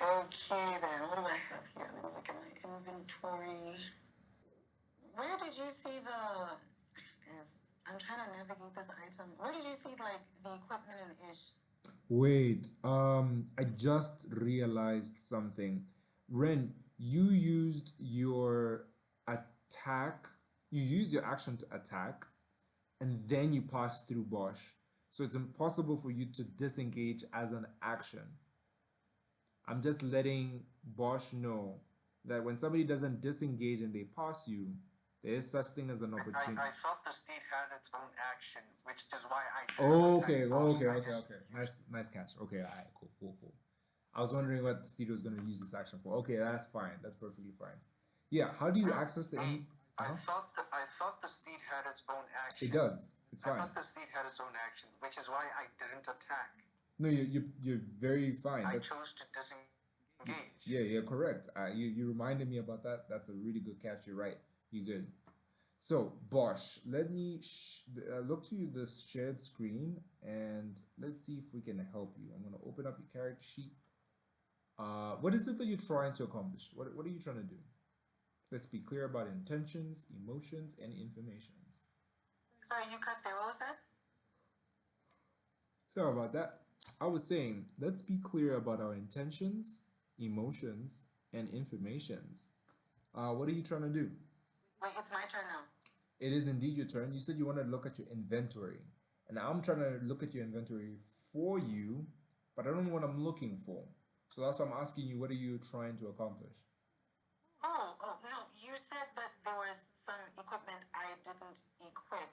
Okay then. What do I have here? Let me look at my inventory. Where did you see the? Guys, I'm trying to navigate this item. Where did you see like the equipment and ish? Wait, I just realized something. Ren, you used your attack, you used your action to attack, and then you pass through Bosch. So it's impossible for you to disengage as an action. I'm just letting Bosch know that when somebody doesn't disengage and they pass you, there is such thing as an opportunity. I thought the steed had its own action, which is why I didn't Okay, attack Bosh. okay, I okay, just okay. used- Nice catch. Okay, alright, cool, cool, cool. I was wondering what the Steed was gonna use this action for. Okay, that's fine. That's perfectly fine. Yeah, how do you access the in? I thought the steed had its own action. It does. It's I fine. thought the steed had its own action, which is why I didn't attack. No, you're very fine. I chose to disengage. Yeah, you're correct. You reminded me about that. That's a really good catch. You're right. You good. So Bosch, let me look to you this shared screen and let's see if we can help you. I'm gonna open up your character sheet. What is it that you're trying to accomplish? What are you trying to do? Let's be clear about intentions, emotions, and informations. Sorry, you cut there. What was that? Sorry about that. I was saying, let's be clear about our intentions, emotions, and informations. What are you trying to do? Wait, it's my turn now. It is indeed your turn. You said you wanted to look at your inventory. And I'm trying to look at your inventory for you, but I don't know what I'm looking for. So that's why I'm asking you, what are you trying to accomplish? Oh, no. You said that there was some equipment I didn't equip,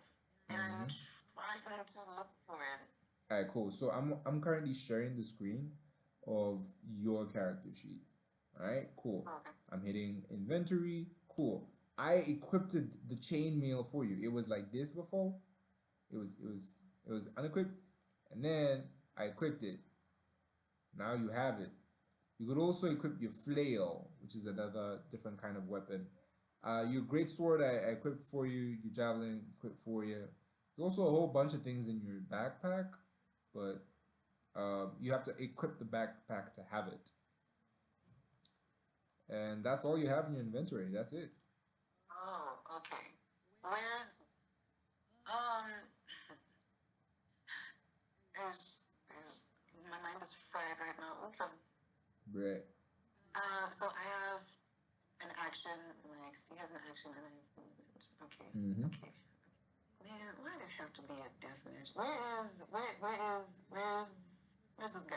and I'm trying to look for it. Alright, cool. So I'm currently sharing the screen of your character sheet. Alright, cool. Okay. I'm hitting inventory. Cool. I equipped the chainmail for you. It was like this before. It was unequipped, and then I equipped it. Now you have it. You could also equip your flail, which is another different kind of weapon. Your great sword I equipped for you. Your javelin equipped for you. There's also a whole bunch of things in your backpack, but you have to equip the backpack to have it. And that's all you have in your inventory. That's it. Oh, okay. Where's is my mind is fried right now. Okay. Right. So I have an action. My XT has an action, and I have movement. Okay. Mm-hmm. Okay. Man, why did it have to be a deathmatch? Where's this guy?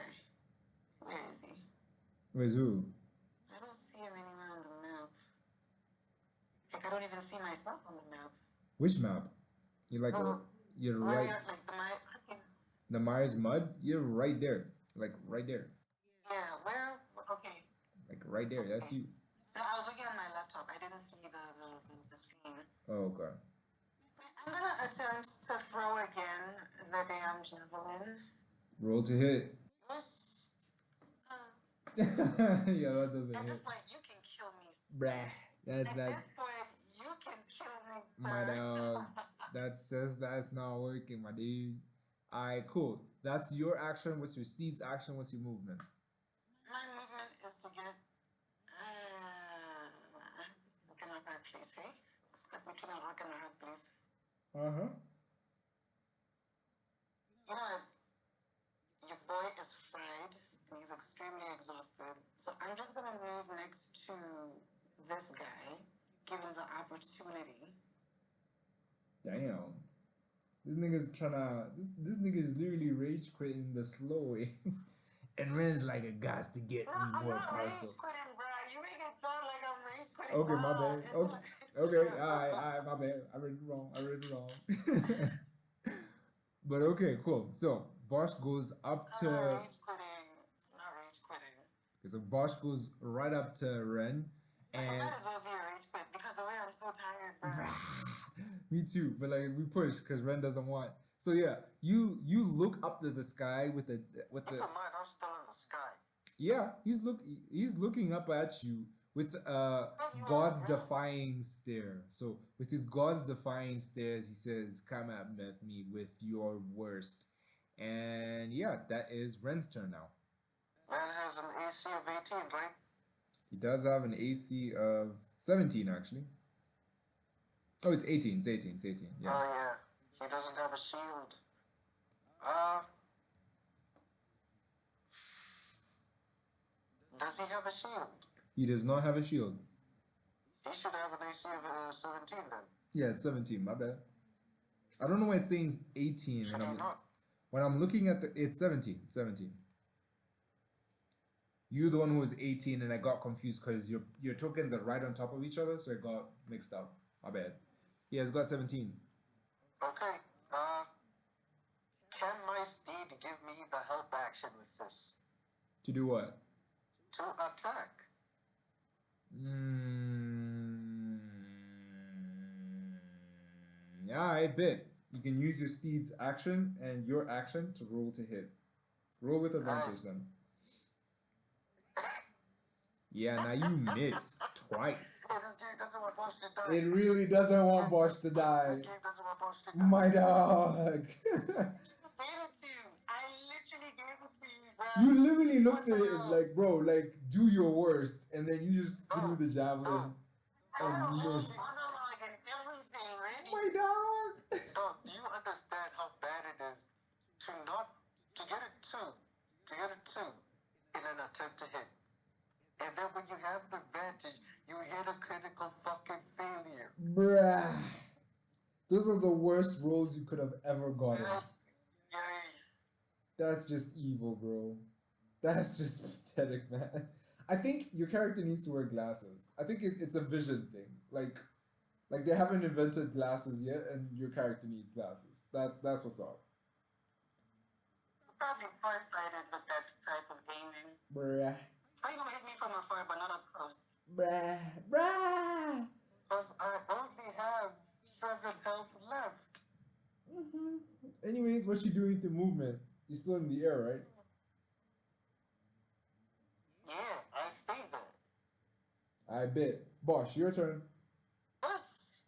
Where is he? Where's who? I don't see him anywhere on the map. Like I don't even see myself on the map. Which map? You're like you're Where right. we are, like okay. The Myers Mud. You're right there. Like right there. Yeah. Where? Okay. Like right there. That's you. No, I was looking at my laptop. I didn't see the screen. Oh, okay. I'm gonna attempt to throw again the damn javelin. Roll to hit. Yes. Yeah, that doesn't At this hit. point, you can kill me. Bruh. At this point, you can kill me, My sir. dog. That's not working, my dude. Alright, cool. That's your action. What's your steed's action? What's your movement? My movement is to get. Looking at my place, hey? Step between a rock and a hard place. Uh-huh. You know what? Your boy is fried and he's extremely exhausted. So I'm just gonna move next to this guy, give him the opportunity. Damn. This nigga's tryna this nigga is literally rage quitting the slow way. And Ren's like a got to get me I'm more not parcel. rage quitting, bro. You make it sound like I'm rage quitting. Okay, my Nah, bad. it's Okay, like, okay, alright, my bad. I read it wrong. I read it wrong. But okay, cool. So Bosch goes up I'm not to. rage quitting. I'm not rage quitting. Okay, so Bosch goes right up to Ren, Like, it and might as well be a rage quit because the way I'm so tired, bro. me too. But like we push because Ren doesn't want. So yeah, you look up to the sky with the Keep in mind, I'm still in the sky. yeah, he's looking up at you with You God's are, bro. defying stare. So with his God's defying stares, he says, "Come at me with your worst." And yeah, that is Ren's turn now. Man has an AC of 18, right? He does have an AC of 17 actually. Oh, it's 18. It's 18. It's 18. Yeah. Oh, yeah. He doesn't have a shield. Uh, does he have a shield? He does not have a shield. He should have an AC of 17 then. Yeah, it's 17. My bad. I don't know why it's saying 18 Should he not? when I'm looking at the it's 17. 17. You're the one who was 18 and I got confused because your tokens are right on top of each other, so I got mixed up. My bad. Yeah, it's got 17. Okay. Can my steed give me the help action with this? To do what? To attack. Yeah, I bet. You can use your steed's action and your action to roll to hit. Roll with advantage then. Yeah, now you miss twice. Hey, this game doesn't want Bosch to die. It really doesn't want Bosch to die. This game doesn't want Bosch to die. My dog. Gave it to you. I literally gave it to you, bro. You literally looked What at the it hell? like, bro, like, do your worst. And then you just threw the javelin I and had a whole missed. monologue and everything ready. My dog. Dog, do you understand how bad it is to get a two in an attempt to hit? And then when you have the advantage, you hit a critical fucking failure. Bruh. Those are the worst rolls you could have ever gotten. Yeah. That's just evil, bro. That's just pathetic, man. I think your character needs to wear glasses. I think it's a vision thing. Like they haven't invented glasses yet, and your character needs glasses. That's what's up. It's probably farsighted with that type of aiming. Bruh. How you gonna hit me from afar but not up close? Bruh. Bruh. Because I only have 7 health left. Anyways, what you doing to movement? You're still in the air, right? Yeah, I stay there. I bet. Bosh, your turn. Yes.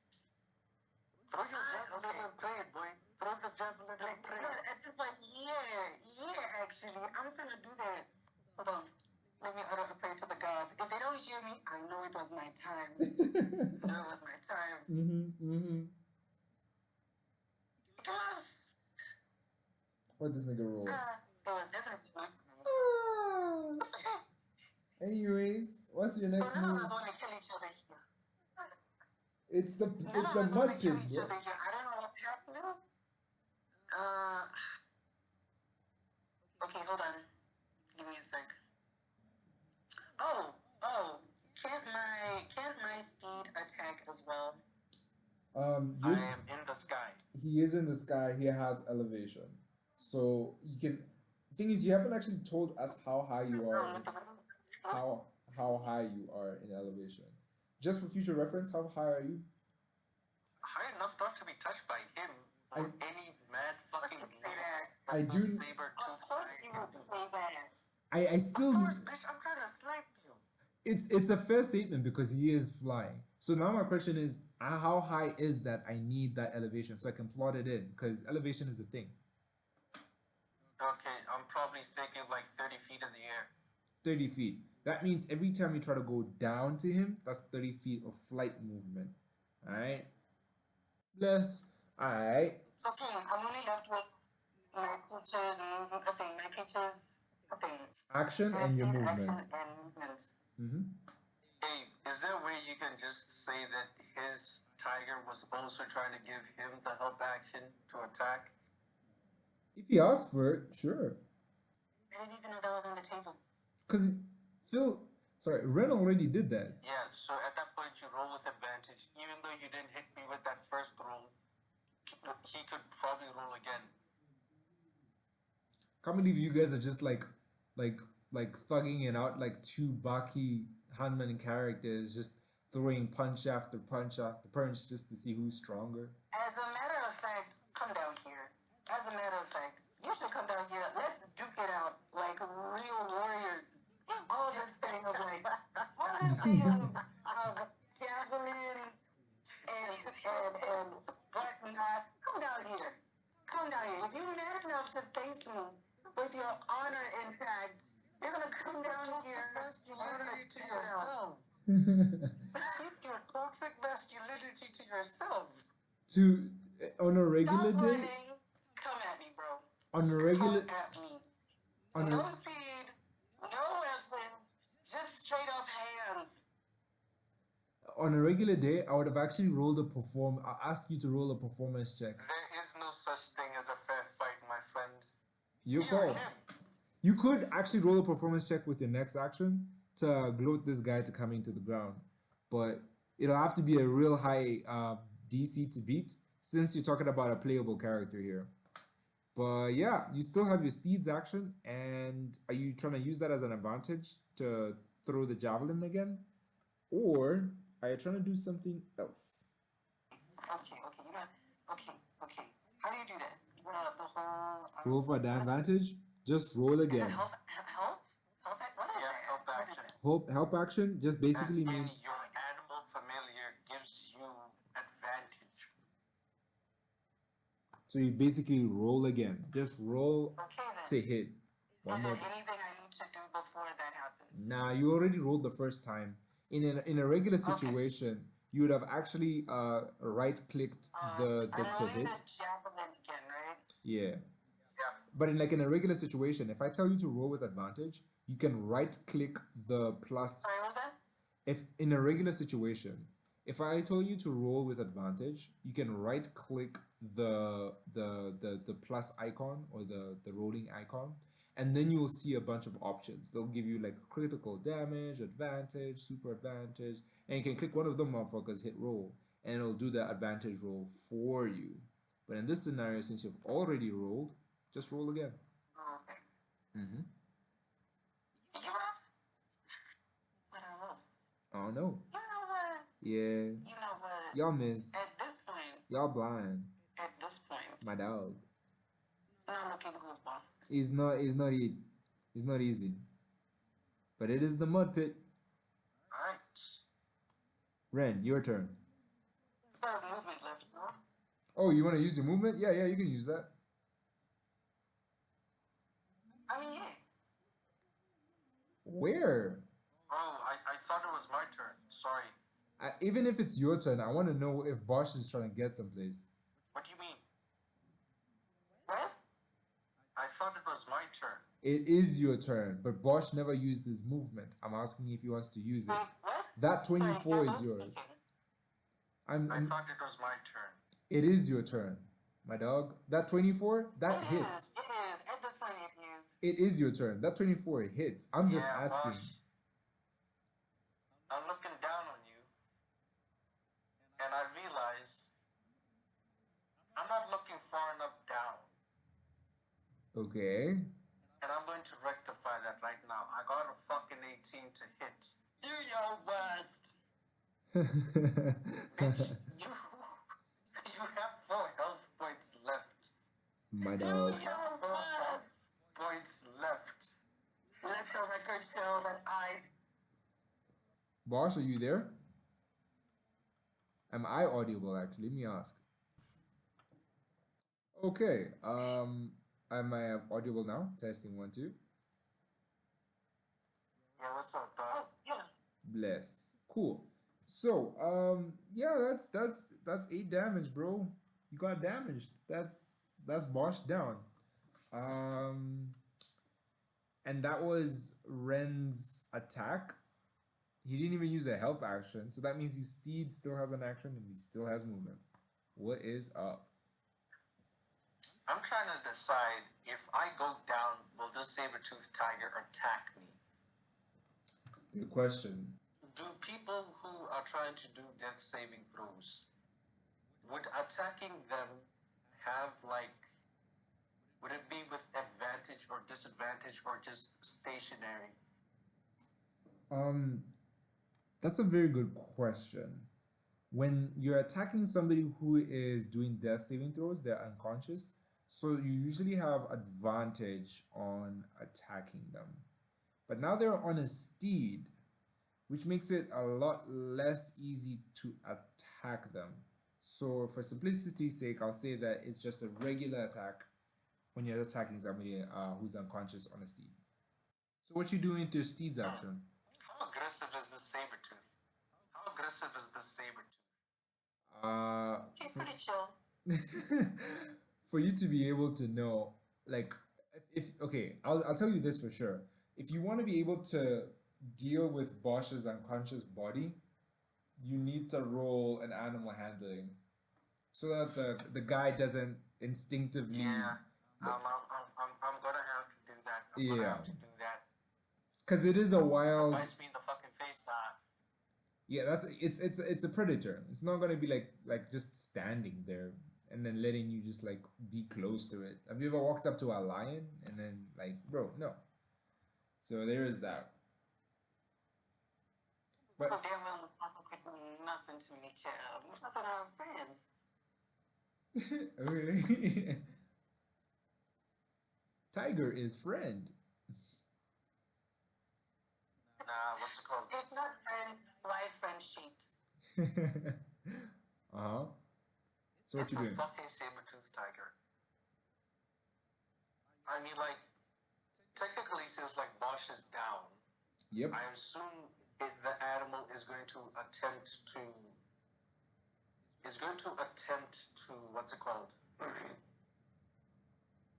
Throw your javelin and pray, boy. Throw the javelin and pray. It's just like, yeah, actually. I'm gonna do that. Hold on. Let me utter a prayer to the gods. If they don't hear me, I know it was my time. I know it was my time. What this nigga roll? It was definitely my time. Anyways, what's your next None of move? us want to kill each other here. It's the None of us mud want to pit, kill each bro. other here. I don't know what's happening. Okay, hold on. Give me a sec. Oh, can't my steed attack as well? I am in the sky. He is in the sky. He has elevation, so you can. The thing is, you haven't actually told us how high you are. How high you are in elevation. Just for future reference, how high are you? High enough not to be touched by him or any mad fucking I do. Of course you would say that. I still. Of course, bitch, I'm trying to snipe you. It's a fair statement because he is flying. So now my question is, how high is that I need that elevation so I can plot it in? Because elevation is a thing. Okay, I'm probably thinking like 30 feet in the air. 30 feet. That means every time you try to go down to him, that's 30 feet of flight movement. Alright? Bless. Alright. Okay, I'm only left with my creatures movement. My creatures. Action and your movement. Action and movement. Hey, is there a way you can just say that his tiger was also trying to give him the help action to attack? If he asks for it, sure. I didn't even know that was on the table. Because Phil, Sorry, Ren already did that. Yeah, so at that point you roll with advantage. Even though you didn't hit me with that first roll, he could probably roll again. Can't believe you guys are just like, like thugging it out like two Baki Hanman characters, just throwing punch after punch after punch just to see who's stronger. As a matter of fact, come down here. As a matter of fact, you should come down here. Let's duke it out like real warriors. All this thing of like, all this thing of javelins and whatnot. Come down here. Come down here. If you're mad enough to face me with your honor intact, you're gonna come down here. Masculinity to yourself. Keep your toxic masculinity to yourself. To on a regular Stop day, running. Come at me, bro. on a regular Come at me. on No a speed, no weapon, just straight up hands. on a regular day, I would have actually rolled a perform. I asked you to roll a performance check. There is no such thing as a fair fight, my friend. Your You call. and him. You could actually roll a performance check with your next action to gloat this guy to coming to the ground, but it'll have to be a real high DC to beat since you're talking about a playable character here. But yeah, you still have your steed's action, and are you trying to use that as an advantage to throw the javelin again, or are you trying to do something else? Okay, you got. Okay. How do you do that? The whole. Roll for the advantage. Just roll Is it again. help? What is Yeah, that? help What is action. that? Help action just basically As in means your animal familiar gives you advantage. so you basically roll again. Just roll Okay to then. hit. One Is more. there anything I need to do before that happens? Nah, you already rolled the first time. In a regular situation, you would have actually right clicked the I'm to rolling hit. the javelin again, right? Yeah. Yeah. But in a regular situation, if I tell you to roll with advantage, you can right click the plus. Sorry, what was that? If in a regular situation, if I told you to roll with advantage, you can right click the plus icon or the rolling icon, and then you'll see a bunch of options. They'll give you like critical damage, advantage, super advantage, and you can click one of them motherfuckers, hit roll, and it'll do the advantage roll for you. But in this scenario, since you've already rolled, just roll again. Okay. Mm-hmm. You know what? What I roll? Oh no. You know what? Yeah. You know what? Y'all miss. At this point, Y'all blind. my My dog. not looking good, boss. It's not easy. But it is the mud pit. Alright. Ren, your turn. Spare movement left, bro. Oh, you want to use your movement? Yeah, you can use that. I mean, yeah. Where? Oh, I thought it was my turn. Sorry. Even if it's your turn, I want to know if Bosch is trying to get someplace. What do you mean? What? I thought it was my turn. It is your turn, but Bosch never used his movement. I'm asking if he wants to use it. Wait, what? That 24 Sorry, is yours. speaking. I thought it was my turn. It is your turn, my dog. That 24, that It hits. is. At this point, it is. It is your turn. That 24 hits. I'm just Yeah, asking. boss. I'm looking down on you, and I realize I'm not looking far enough down. Okay. And I'm going to rectify that right now. I got a fucking 18 to hit. Do your worst. Bitch, you have 4 health points left. My Do dog. your best. Points left. Let the record show that I. Bosch, are you there? Am I audible actually? Let me ask. Okay. Am I audible now? Testing 1 2. Yeah, what's up, dog? Oh, yeah. Bless. Cool. So, yeah, that's 8 damage, bro. You got damaged. That's Bosch down. And that was Ren's attack. He didn't even use a help action, so that means his steed still has an action and he still has movement. What is up? I'm trying to decide if I go down, will this saber-toothed tiger attack me? Good question. Do people who are trying to do death saving throws, would attacking them have like, would it be with advantage or disadvantage or just stationary? Um, that's a very good question. When you're attacking somebody who is doing death saving throws, they're unconscious. So you usually have advantage on attacking them. But now they're on a steed, which makes it a lot less easy to attack them. So for simplicity's sake, I'll say that it's just a regular attack when you're attacking somebody who's unconscious on a steed. So what you doing to your steed's action? How aggressive is this saber tooth? How aggressive is this saber tooth? She's For, pretty chill. for you to be able to know, like, if okay, I'll tell you this for sure. If you want to be able to deal with Bosha's unconscious body, you need to roll an animal handling so that the guy doesn't instinctively. Yeah, I'm gonna have to do that. I'm gonna Yeah, have to do that. because it is a Or wild. bites me in the fucking face. Yeah, that's it's a predator. It's not gonna be like just standing there and then letting you just like be close to it. Have you ever walked up to a lion and then like, bro, no. So there is that. But But damn well also could mean nothing to me, child. We must have friends. really, Tiger is friend. Nah, what's it called? If not friend, why friend sheet? Uh-huh. So what It's you a doing? fucking saber-toothed tiger. I mean, like, technically, since like Bosch is down, Yep. I assume the animal is going to attempt to what's it called?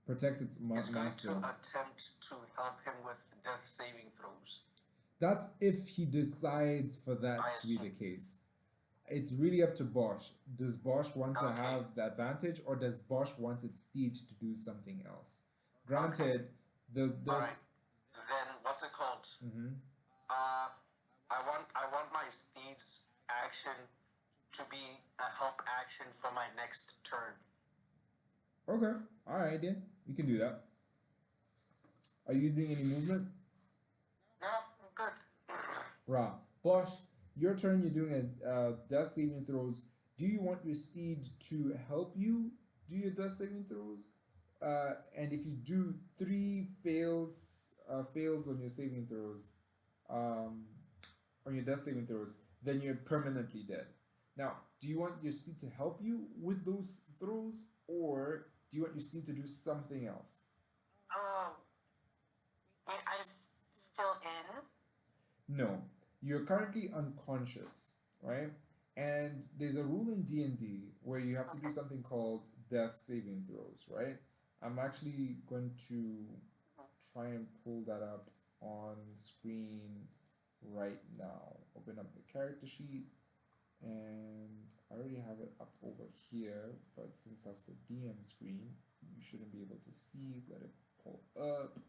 Protect its It's going master. to attempt to help him with death saving throws. That's if he decides for that I to be the assume. case. It's really up to Bosch. Does Bosch want to Okay. have the advantage, or does Bosch want its steed to do something else? Granted, the All right. Then what's it called? Mhm. I want my steed's action to be a help action for my next turn. Okay, all right then, we can do that. Are you using any movement? No, good. Ra, Bosch, your turn. You're doing a death saving throws. Do you want your steed to help you do your death saving throws? And if you do three fails on your saving throws, um, on your death saving throws, then you're permanently dead. Now, do you want your steed to help you with those throws, or do you want your steed to do something else? Oh, I'm still in. No, you're currently unconscious, right? And there's a rule in D&D where you have to do something called death saving throws, right? I'm actually going to try and pull that up on screen right now. Open up the character sheet, and I already have it up over here, but since that's the DM screen, you shouldn't be able to see. Let it pull up.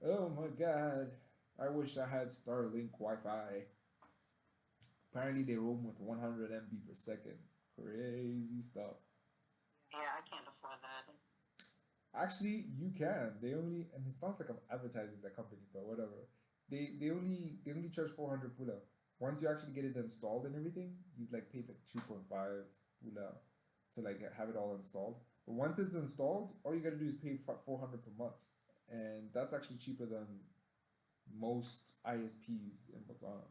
Oh my god, I wish I had Starlink Wi-Fi. Apparently they roam with 100 MB per second. Crazy stuff. Yeah, I can't afford that. Actually, you can. They only, and it sounds like I'm advertising the company, but whatever. They only charge 400 pula. Once you actually get it installed and everything, you like pay like 2.5 pula to like have it all installed. But once it's installed, all you gotta do is pay 400 per month, and that's actually cheaper than most ISPs in Botswana.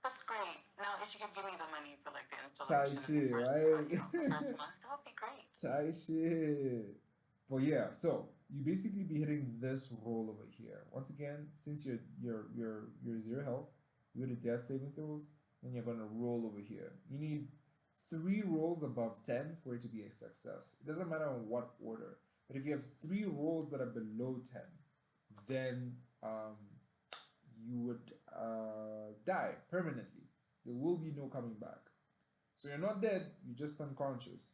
That's great. Now, if you could give me the money for like the Tight installation of shit, the first, right? the first month, that would be great. Tight shit. But yeah, so you basically be hitting this roll over here. Once again, since you're 0 health, you go to death saving throws, then you're gonna roll over here. You need 3 rolls above 10 for it to be a success. It doesn't matter in what order. But if you have 3 rolls that are below 10, then you would die permanently. There will be no coming back. So you're not dead, you're just unconscious.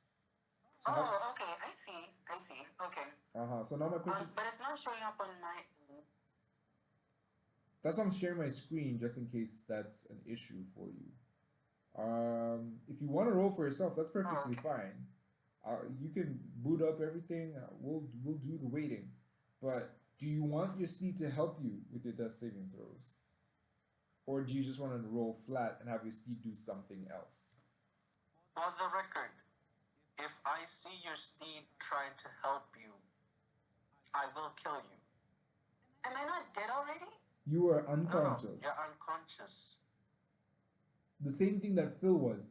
So Oh, okay. I see. Okay. So now my question. But it's not showing up on my end. That's why I'm sharing my screen just in case that's an issue for you. If you want to roll for yourself, that's Oh, perfectly okay. fine. You can boot up everything. We'll do the waiting. But do you want your steed to help you with your death saving throws, or do you just want to roll flat and have your steed do something else? For the record, if I see your steed trying to help you, I will kill you. Am I not dead already? You are No, unconscious. you're unconscious. The same thing that Phil was.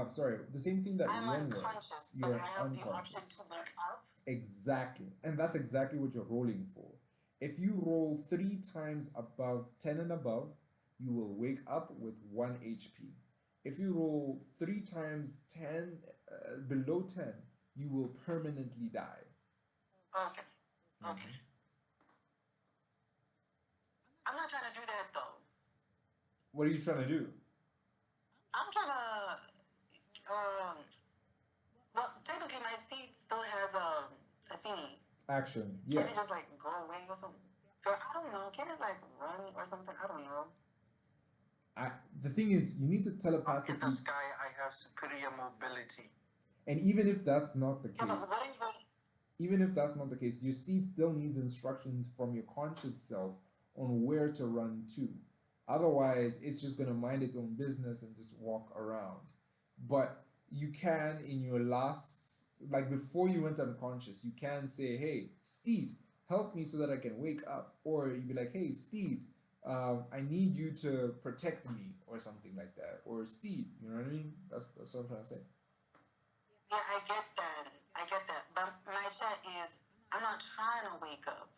Sorry, the same thing that I'm Ren was. unconscious, but You're I have the option unconscious. to wake up. Exactly. And that's exactly what you're rolling for. If you roll 3 times above 10 and above, you will wake up with 1 HP. If you roll 3 times 10 below 10, you will permanently die. Okay. Okay. I'm not trying to do that though. What are you trying to do? I'm trying to well, technically my steed still has a thingy. Action. Can it Yes. just like go away or something? Or I don't know. Can it like run or something? I don't know. The thing is, you need to Up in telepathically, the sky, I have superior mobility. and even if that's not the Yeah, but case, what are you going even if that's not the case, your steed still needs instructions from your conscious self on where to run to. Otherwise, it's just going to mind its own business and just walk around. But you can, in your last, like before you went unconscious, you can say, hey, steed, help me so that I can wake up. Or you'd be like, hey, steed, I need you to protect me, or something like that. Or steed, you know what I mean? That's what I'm trying to say. Yeah, I get that. I get that. But my chat is I'm not trying to wake up.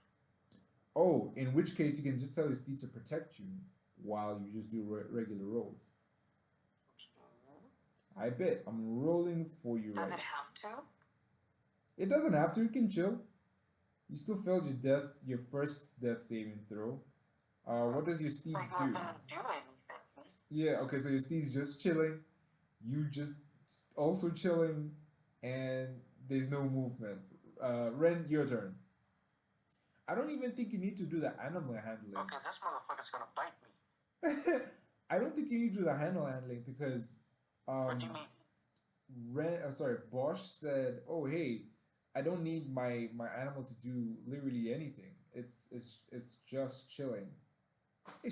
Oh, in which case you can just tell your steed to protect you while you just do regular rolls. I bet. I'm rolling for you Does right. it have to? It doesn't have to. You can chill. You still failed your first death saving throw. What does your steed Like it was do? gonna do anything. Yeah, okay, so your steed's just chilling. You just also chilling, and there's no movement. Ren, your turn. I don't even think you need to do the animal handling. Okay, this motherfucker's gonna bite me. I don't think you need to do the animal handling because What do you mean? Bosch said, "Oh, hey, I don't need my animal to do literally anything. It's just chilling."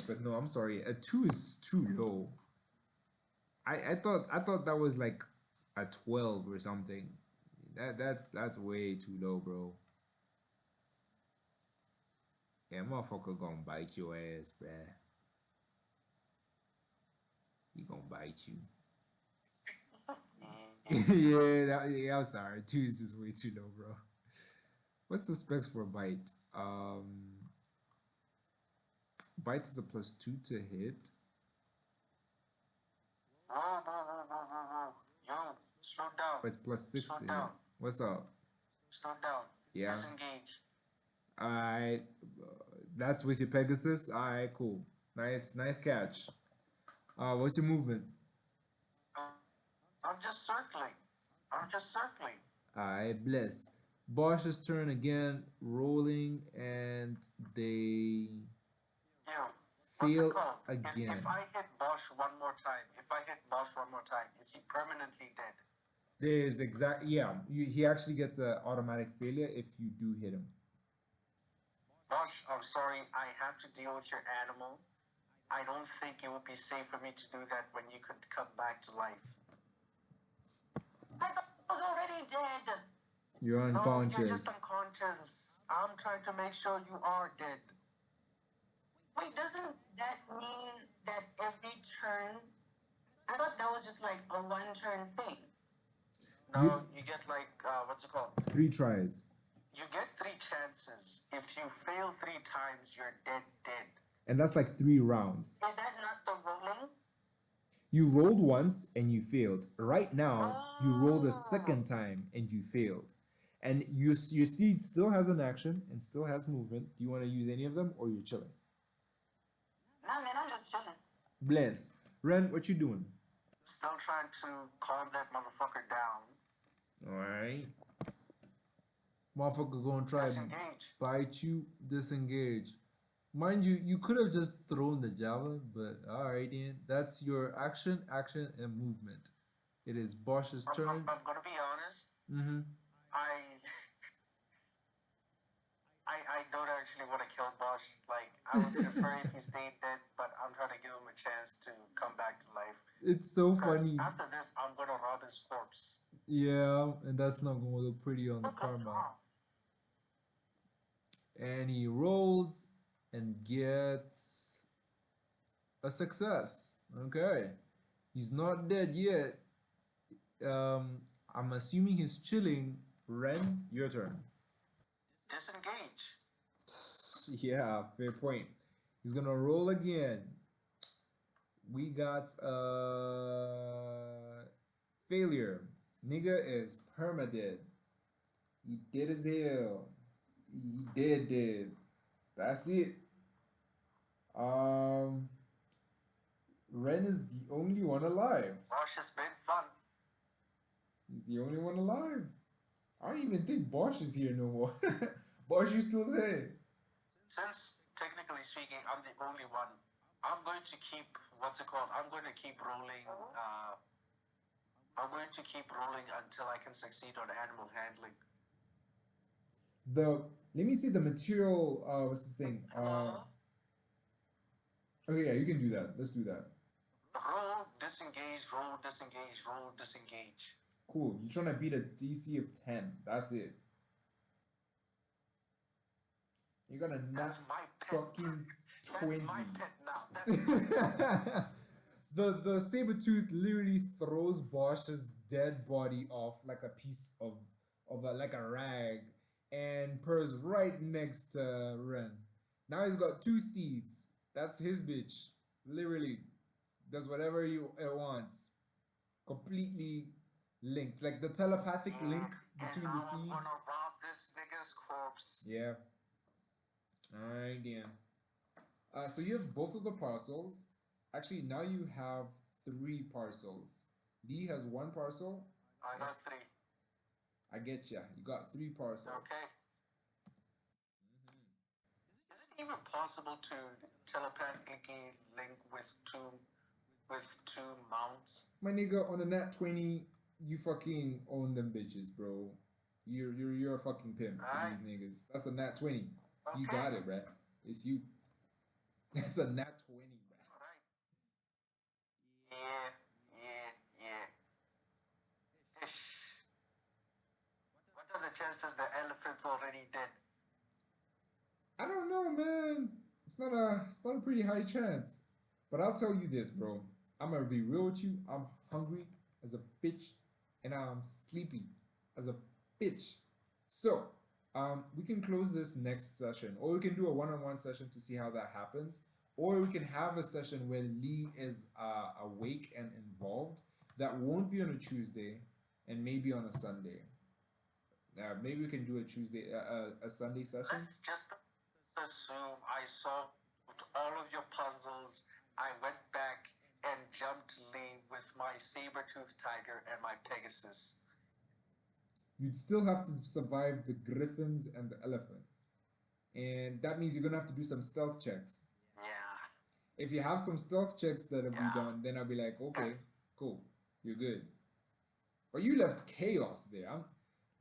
But no, I'm sorry. A 2 is too low. I thought that was like a 12 or something. That's way too low, bro. Yeah, motherfucker gonna bite your ass, bruh. He gonna bite you. Yeah, I'm sorry. 2 is just way too low, bro. What's the specs for bite? Bite is a +2 to hit. Whoa, whoa, whoa, whoa, whoa, whoa. Yo, slow down. But it's +6 Slow to hit. down. What's up? Slow down. Yeah. Disengage. Alright. That's with your Pegasus. Alright, cool. Nice catch. What's your movement? I'm just circling. I'm just circling. Alright, bless. Bosch's turn again, rolling, and they Yo, what's fail it called? again. If I hit Bosch one more time, is he permanently dead? There's he actually gets an automatic failure if you do hit him. Bosch, I'm sorry, I have to deal with your animal. I don't think it would be safe for me to do that when you could come back to life. I was already dead. You're No, unconscious. you're just unconscious. I'm trying to make sure you are dead. Wait, doesn't that mean that every turn? I thought that was just like a one-turn thing. No, you get like, what's it called? 3 tries. You get 3 chances. If you fail 3 times, you're dead. And that's like 3 rounds. Is that not the rolling? You rolled once and you failed. Right now, you rolled a second time and you failed. And your steed still has an action and still has movement. Do you want to use any of them or you're chilling? Nah, man, I'm just chilling. Bless. Ren, what you doing? Still trying to calm that motherfucker down. Alright. Motherfucker gonna try Disengage. bite you, disengage. Mind you, you could have just thrown the javelin, but alright, Ian. That's your action, action, and movement. It is Bosch's turn. I'm gonna be honest. Mm-hmm. I I don't actually want to kill Bosch. Like, I would prefer if he stayed dead, but I'm trying to give him a chance to come back to life. It's so Because funny. after this, I'm gonna rob his corpse. Yeah, and that's not going to look pretty on the karma. And he rolls and gets a success. Okay. He's not dead yet. I'm assuming he's chilling. Ren, your turn. Disengage. Yeah, fair point. He's gonna roll again. We got failure. Nigga is permadead. He dead as hell. He dead. That's it. Um, Ren is the only one alive. Bosch has been fun. He's the only one alive. I don't even think Bosch is here no more. Bosch, you still there? Since technically speaking, I'm the only one, I'm going to keep what's it called? I'm going to keep rolling. I'm going to keep rolling until I can succeed on animal handling. The let me see the material. What's this thing? Okay, yeah, you can do that. Let's do that. Roll, disengage, roll, disengage, roll, disengage. Cool. You're trying to beat a DC of 10. That's it. You're gonna That's not my pet. fucking 20. That's my pet now. That's The saber tooth literally throws Bosch's dead body off like a piece of like a rag and purrs right next to Ren. Now he's got two steeds. That's his bitch. Literally does whatever it wants. Completely linked, like the telepathic link between the I'm steeds. gonna rob this nigga's corpse. Yeah. All right, yeah. So you have both of the parcels. Actually, now you have three parcels. Lee has one parcel. I got three. I get ya. You got three parcels. Okay. Is it even possible to telepathically link with two mounts? My nigga, on a nat 20, you fucking own them bitches, bro. You're a fucking pimp for these niggas. That's a nat 20. Okay. You got it, bruh. It's you. That's a nat 20, bruh. Alright. Yeah. Ish. What are the chances the elephant's already dead? I don't know, man. It's not a pretty high chance. But I'll tell you this, bro. I'm gonna be real with you. I'm hungry as a bitch, and I'm sleepy as a bitch. So, we can close this next session, or we can do a one-on-one session to see how that happens, or we can have a session where Lee is awake and involved. That won't be on a Tuesday, and maybe on a Sunday. Maybe we can do a Tuesday, a Sunday session. Let's just assume I solved all of your puzzles. I went back and jumped Lee with my saber-toothed tiger and my Pegasus. You'd still have to survive the griffins and the elephant. And that means you're gonna have to do some stealth checks. Yeah. If you have some stealth checks that'll be done, then I'll be like, okay, cool, you're good. But you left chaos there.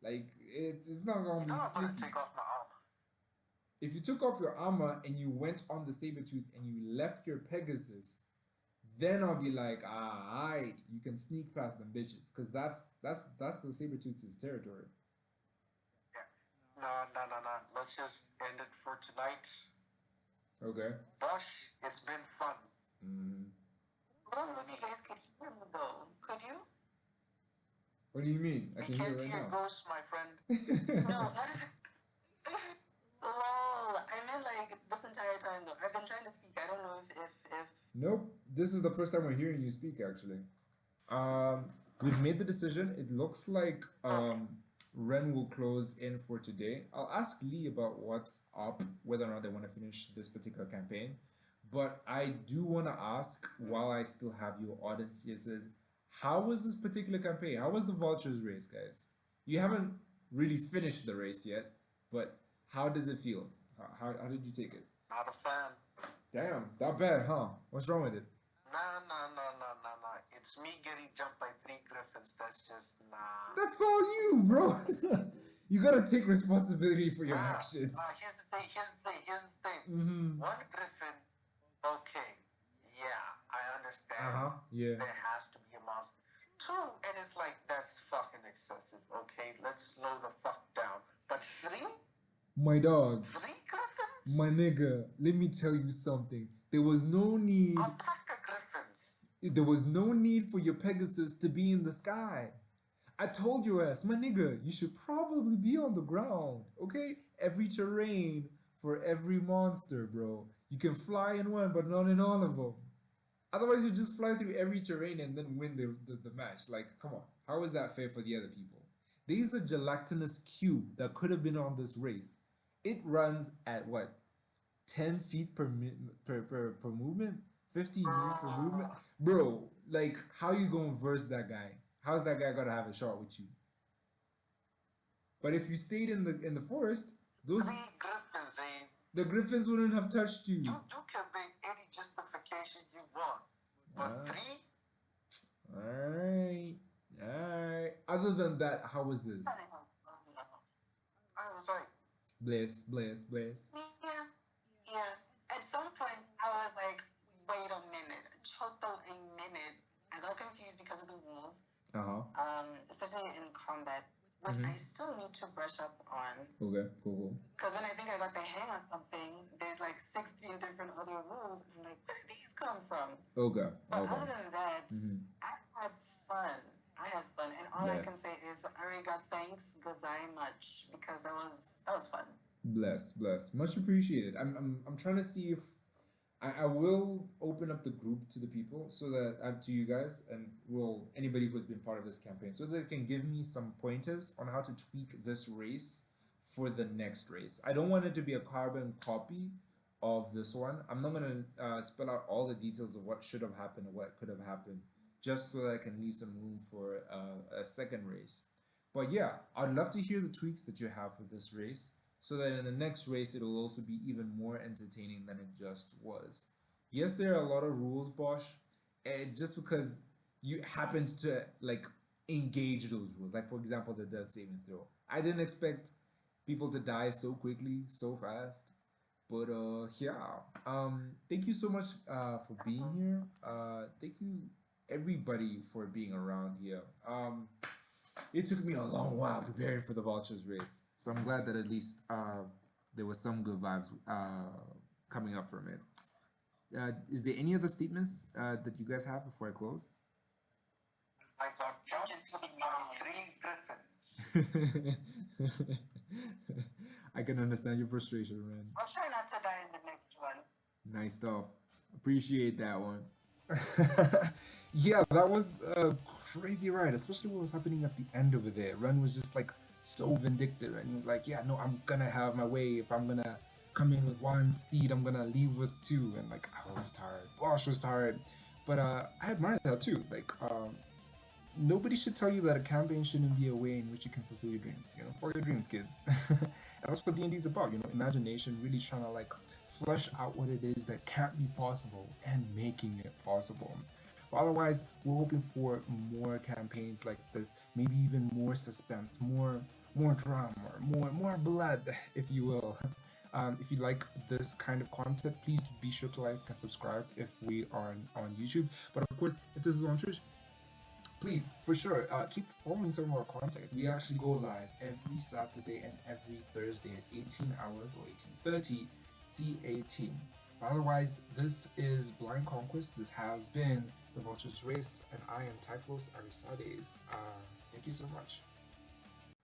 Like it's not gonna be I'm sneaky. gonna take off my armor. If you took off your armor and you went on the saber tooth and you left your Pegasus, then I'll be like, alright, you can sneak past them bitches, because that's the saber tooth's territory. Yeah. No. Let's just end it for tonight. Okay. Bosh, it's been fun. I don't know if you guys could hear me though. Could you? What do you mean? I can hear can't right hear now. ghosts, my friend. No, lol. I meant like this entire time though. I've been trying to speak. I don't know if. Nope. This is the first time we're hearing you speak, actually. We've made the decision. It looks like Ren will close in for today. I'll ask Lee about what's up, whether or not they want to finish this particular campaign. But I do want to ask, while I still have your audiences, how was this particular campaign? How was the Vultures race, guys? You haven't really finished the race yet, but how does it feel? How did you take it? Not a fan. Damn, that bad, huh? What's wrong with it? Nah, nah, nah, nah, nah, nah. It's me getting jumped by three griffins. That's just nah. That's all you, bro. You gotta take responsibility for your Nah, nah. actions. Here's the thing. Here's the thing. Here's the thing. Mm-hmm. One griffin. Okay. Yeah, I understand. Uh-huh. Yeah. There has to be a monster. Two, and it's like that's fucking excessive. Okay, let's slow the fuck down. But three, My dog, three griffins. my nigga, let me tell you something. There was no need. Alpaca griffins. There was no need for your Pegasus to be in the sky. I told your ass, my nigga, you should probably be on the ground, okay? Every terrain for every monster, bro. You can fly in one, but not in all of them. Otherwise, you just fly through every terrain and then win the match. Like, come on. How is that fair for the other people? There's a gelatinous cube that could have been on this race. It runs at what? 10 feet per movement? 15 meters per movement? Bro, like, how you gonna verse that guy? How's that guy gonna have a shot with you? But if you stayed in the forest, those Three griffins, eh? the griffins wouldn't have touched you. You can make any justification you want. But three? Alright. Alright. Other than that, how was this? I was like, Bless. Yeah, yeah. At some point, I was like, wait a minute. Choked out a minute. I got confused because of the rules, especially in combat, which I still need to brush up on. Okay, cool. Because when I think I got the hang of something, there's like 16 different other rules. And I'm like, where did these come from? Okay. But other than that, I had fun. And all I can Yes. say is I already got thanks very much because that was fun. Bless. Much appreciated. I'm trying to see if I will open up the group to the people so that to you guys and will anybody who's been part of this campaign so they can give me some pointers on how to tweak this race for the next race. I don't want it to be a carbon copy of this one. I'm not gonna spell out all the details of what should have happened or what could have happened, just so that I can leave some room for a second race. But yeah, I'd love to hear the tweaks that you have for this race, so that in the next race it'll also be even more entertaining than it just was. Yes, there are a lot of rules, Bosch, and just because you happened to like engage those rules, like for example the death saving throw. I didn't expect people to die so quickly, so fast. But yeah, thank you so much for being here. Thank you everybody for being around here. It took me a long while preparing for the Vultures race, so I'm glad that at least there was some good vibes coming up from it. Is there any other statements that you guys have before I close? I got jumped by three griffins. I can understand your frustration, man. I'll try not to die in the next one. Nice stuff. Appreciate that one. Yeah, that was a crazy ride, especially what was happening at the end over there. Ren was just like so vindictive, and he was like, "Yeah, no, I'm gonna have my way. If I'm gonna come in with one steed, I'm gonna leave with two." And like, I was tired. Bosch was tired, but I admire that too. Like, nobody should tell you that a campaign shouldn't be a way in which you can fulfill your dreams. You know, follow your dreams, kids. And that's what D&D is about. You know, imagination, really trying to like flesh out what it is that can't be possible and making it possible. But otherwise, we're hoping for more campaigns like this, maybe even more suspense, more drama, more blood, if you will. If you like this kind of content, please be sure to like and subscribe if we are on YouTube. But of course, if this is on Twitch, please, for sure, keep following some of our content. We actually go live every Saturday and every Thursday at 18 hours or 18:30 CAT. But otherwise, this is Blind Conquest. This has been the Vultures Race, and I am Typhlos Arisades. Thank you so much.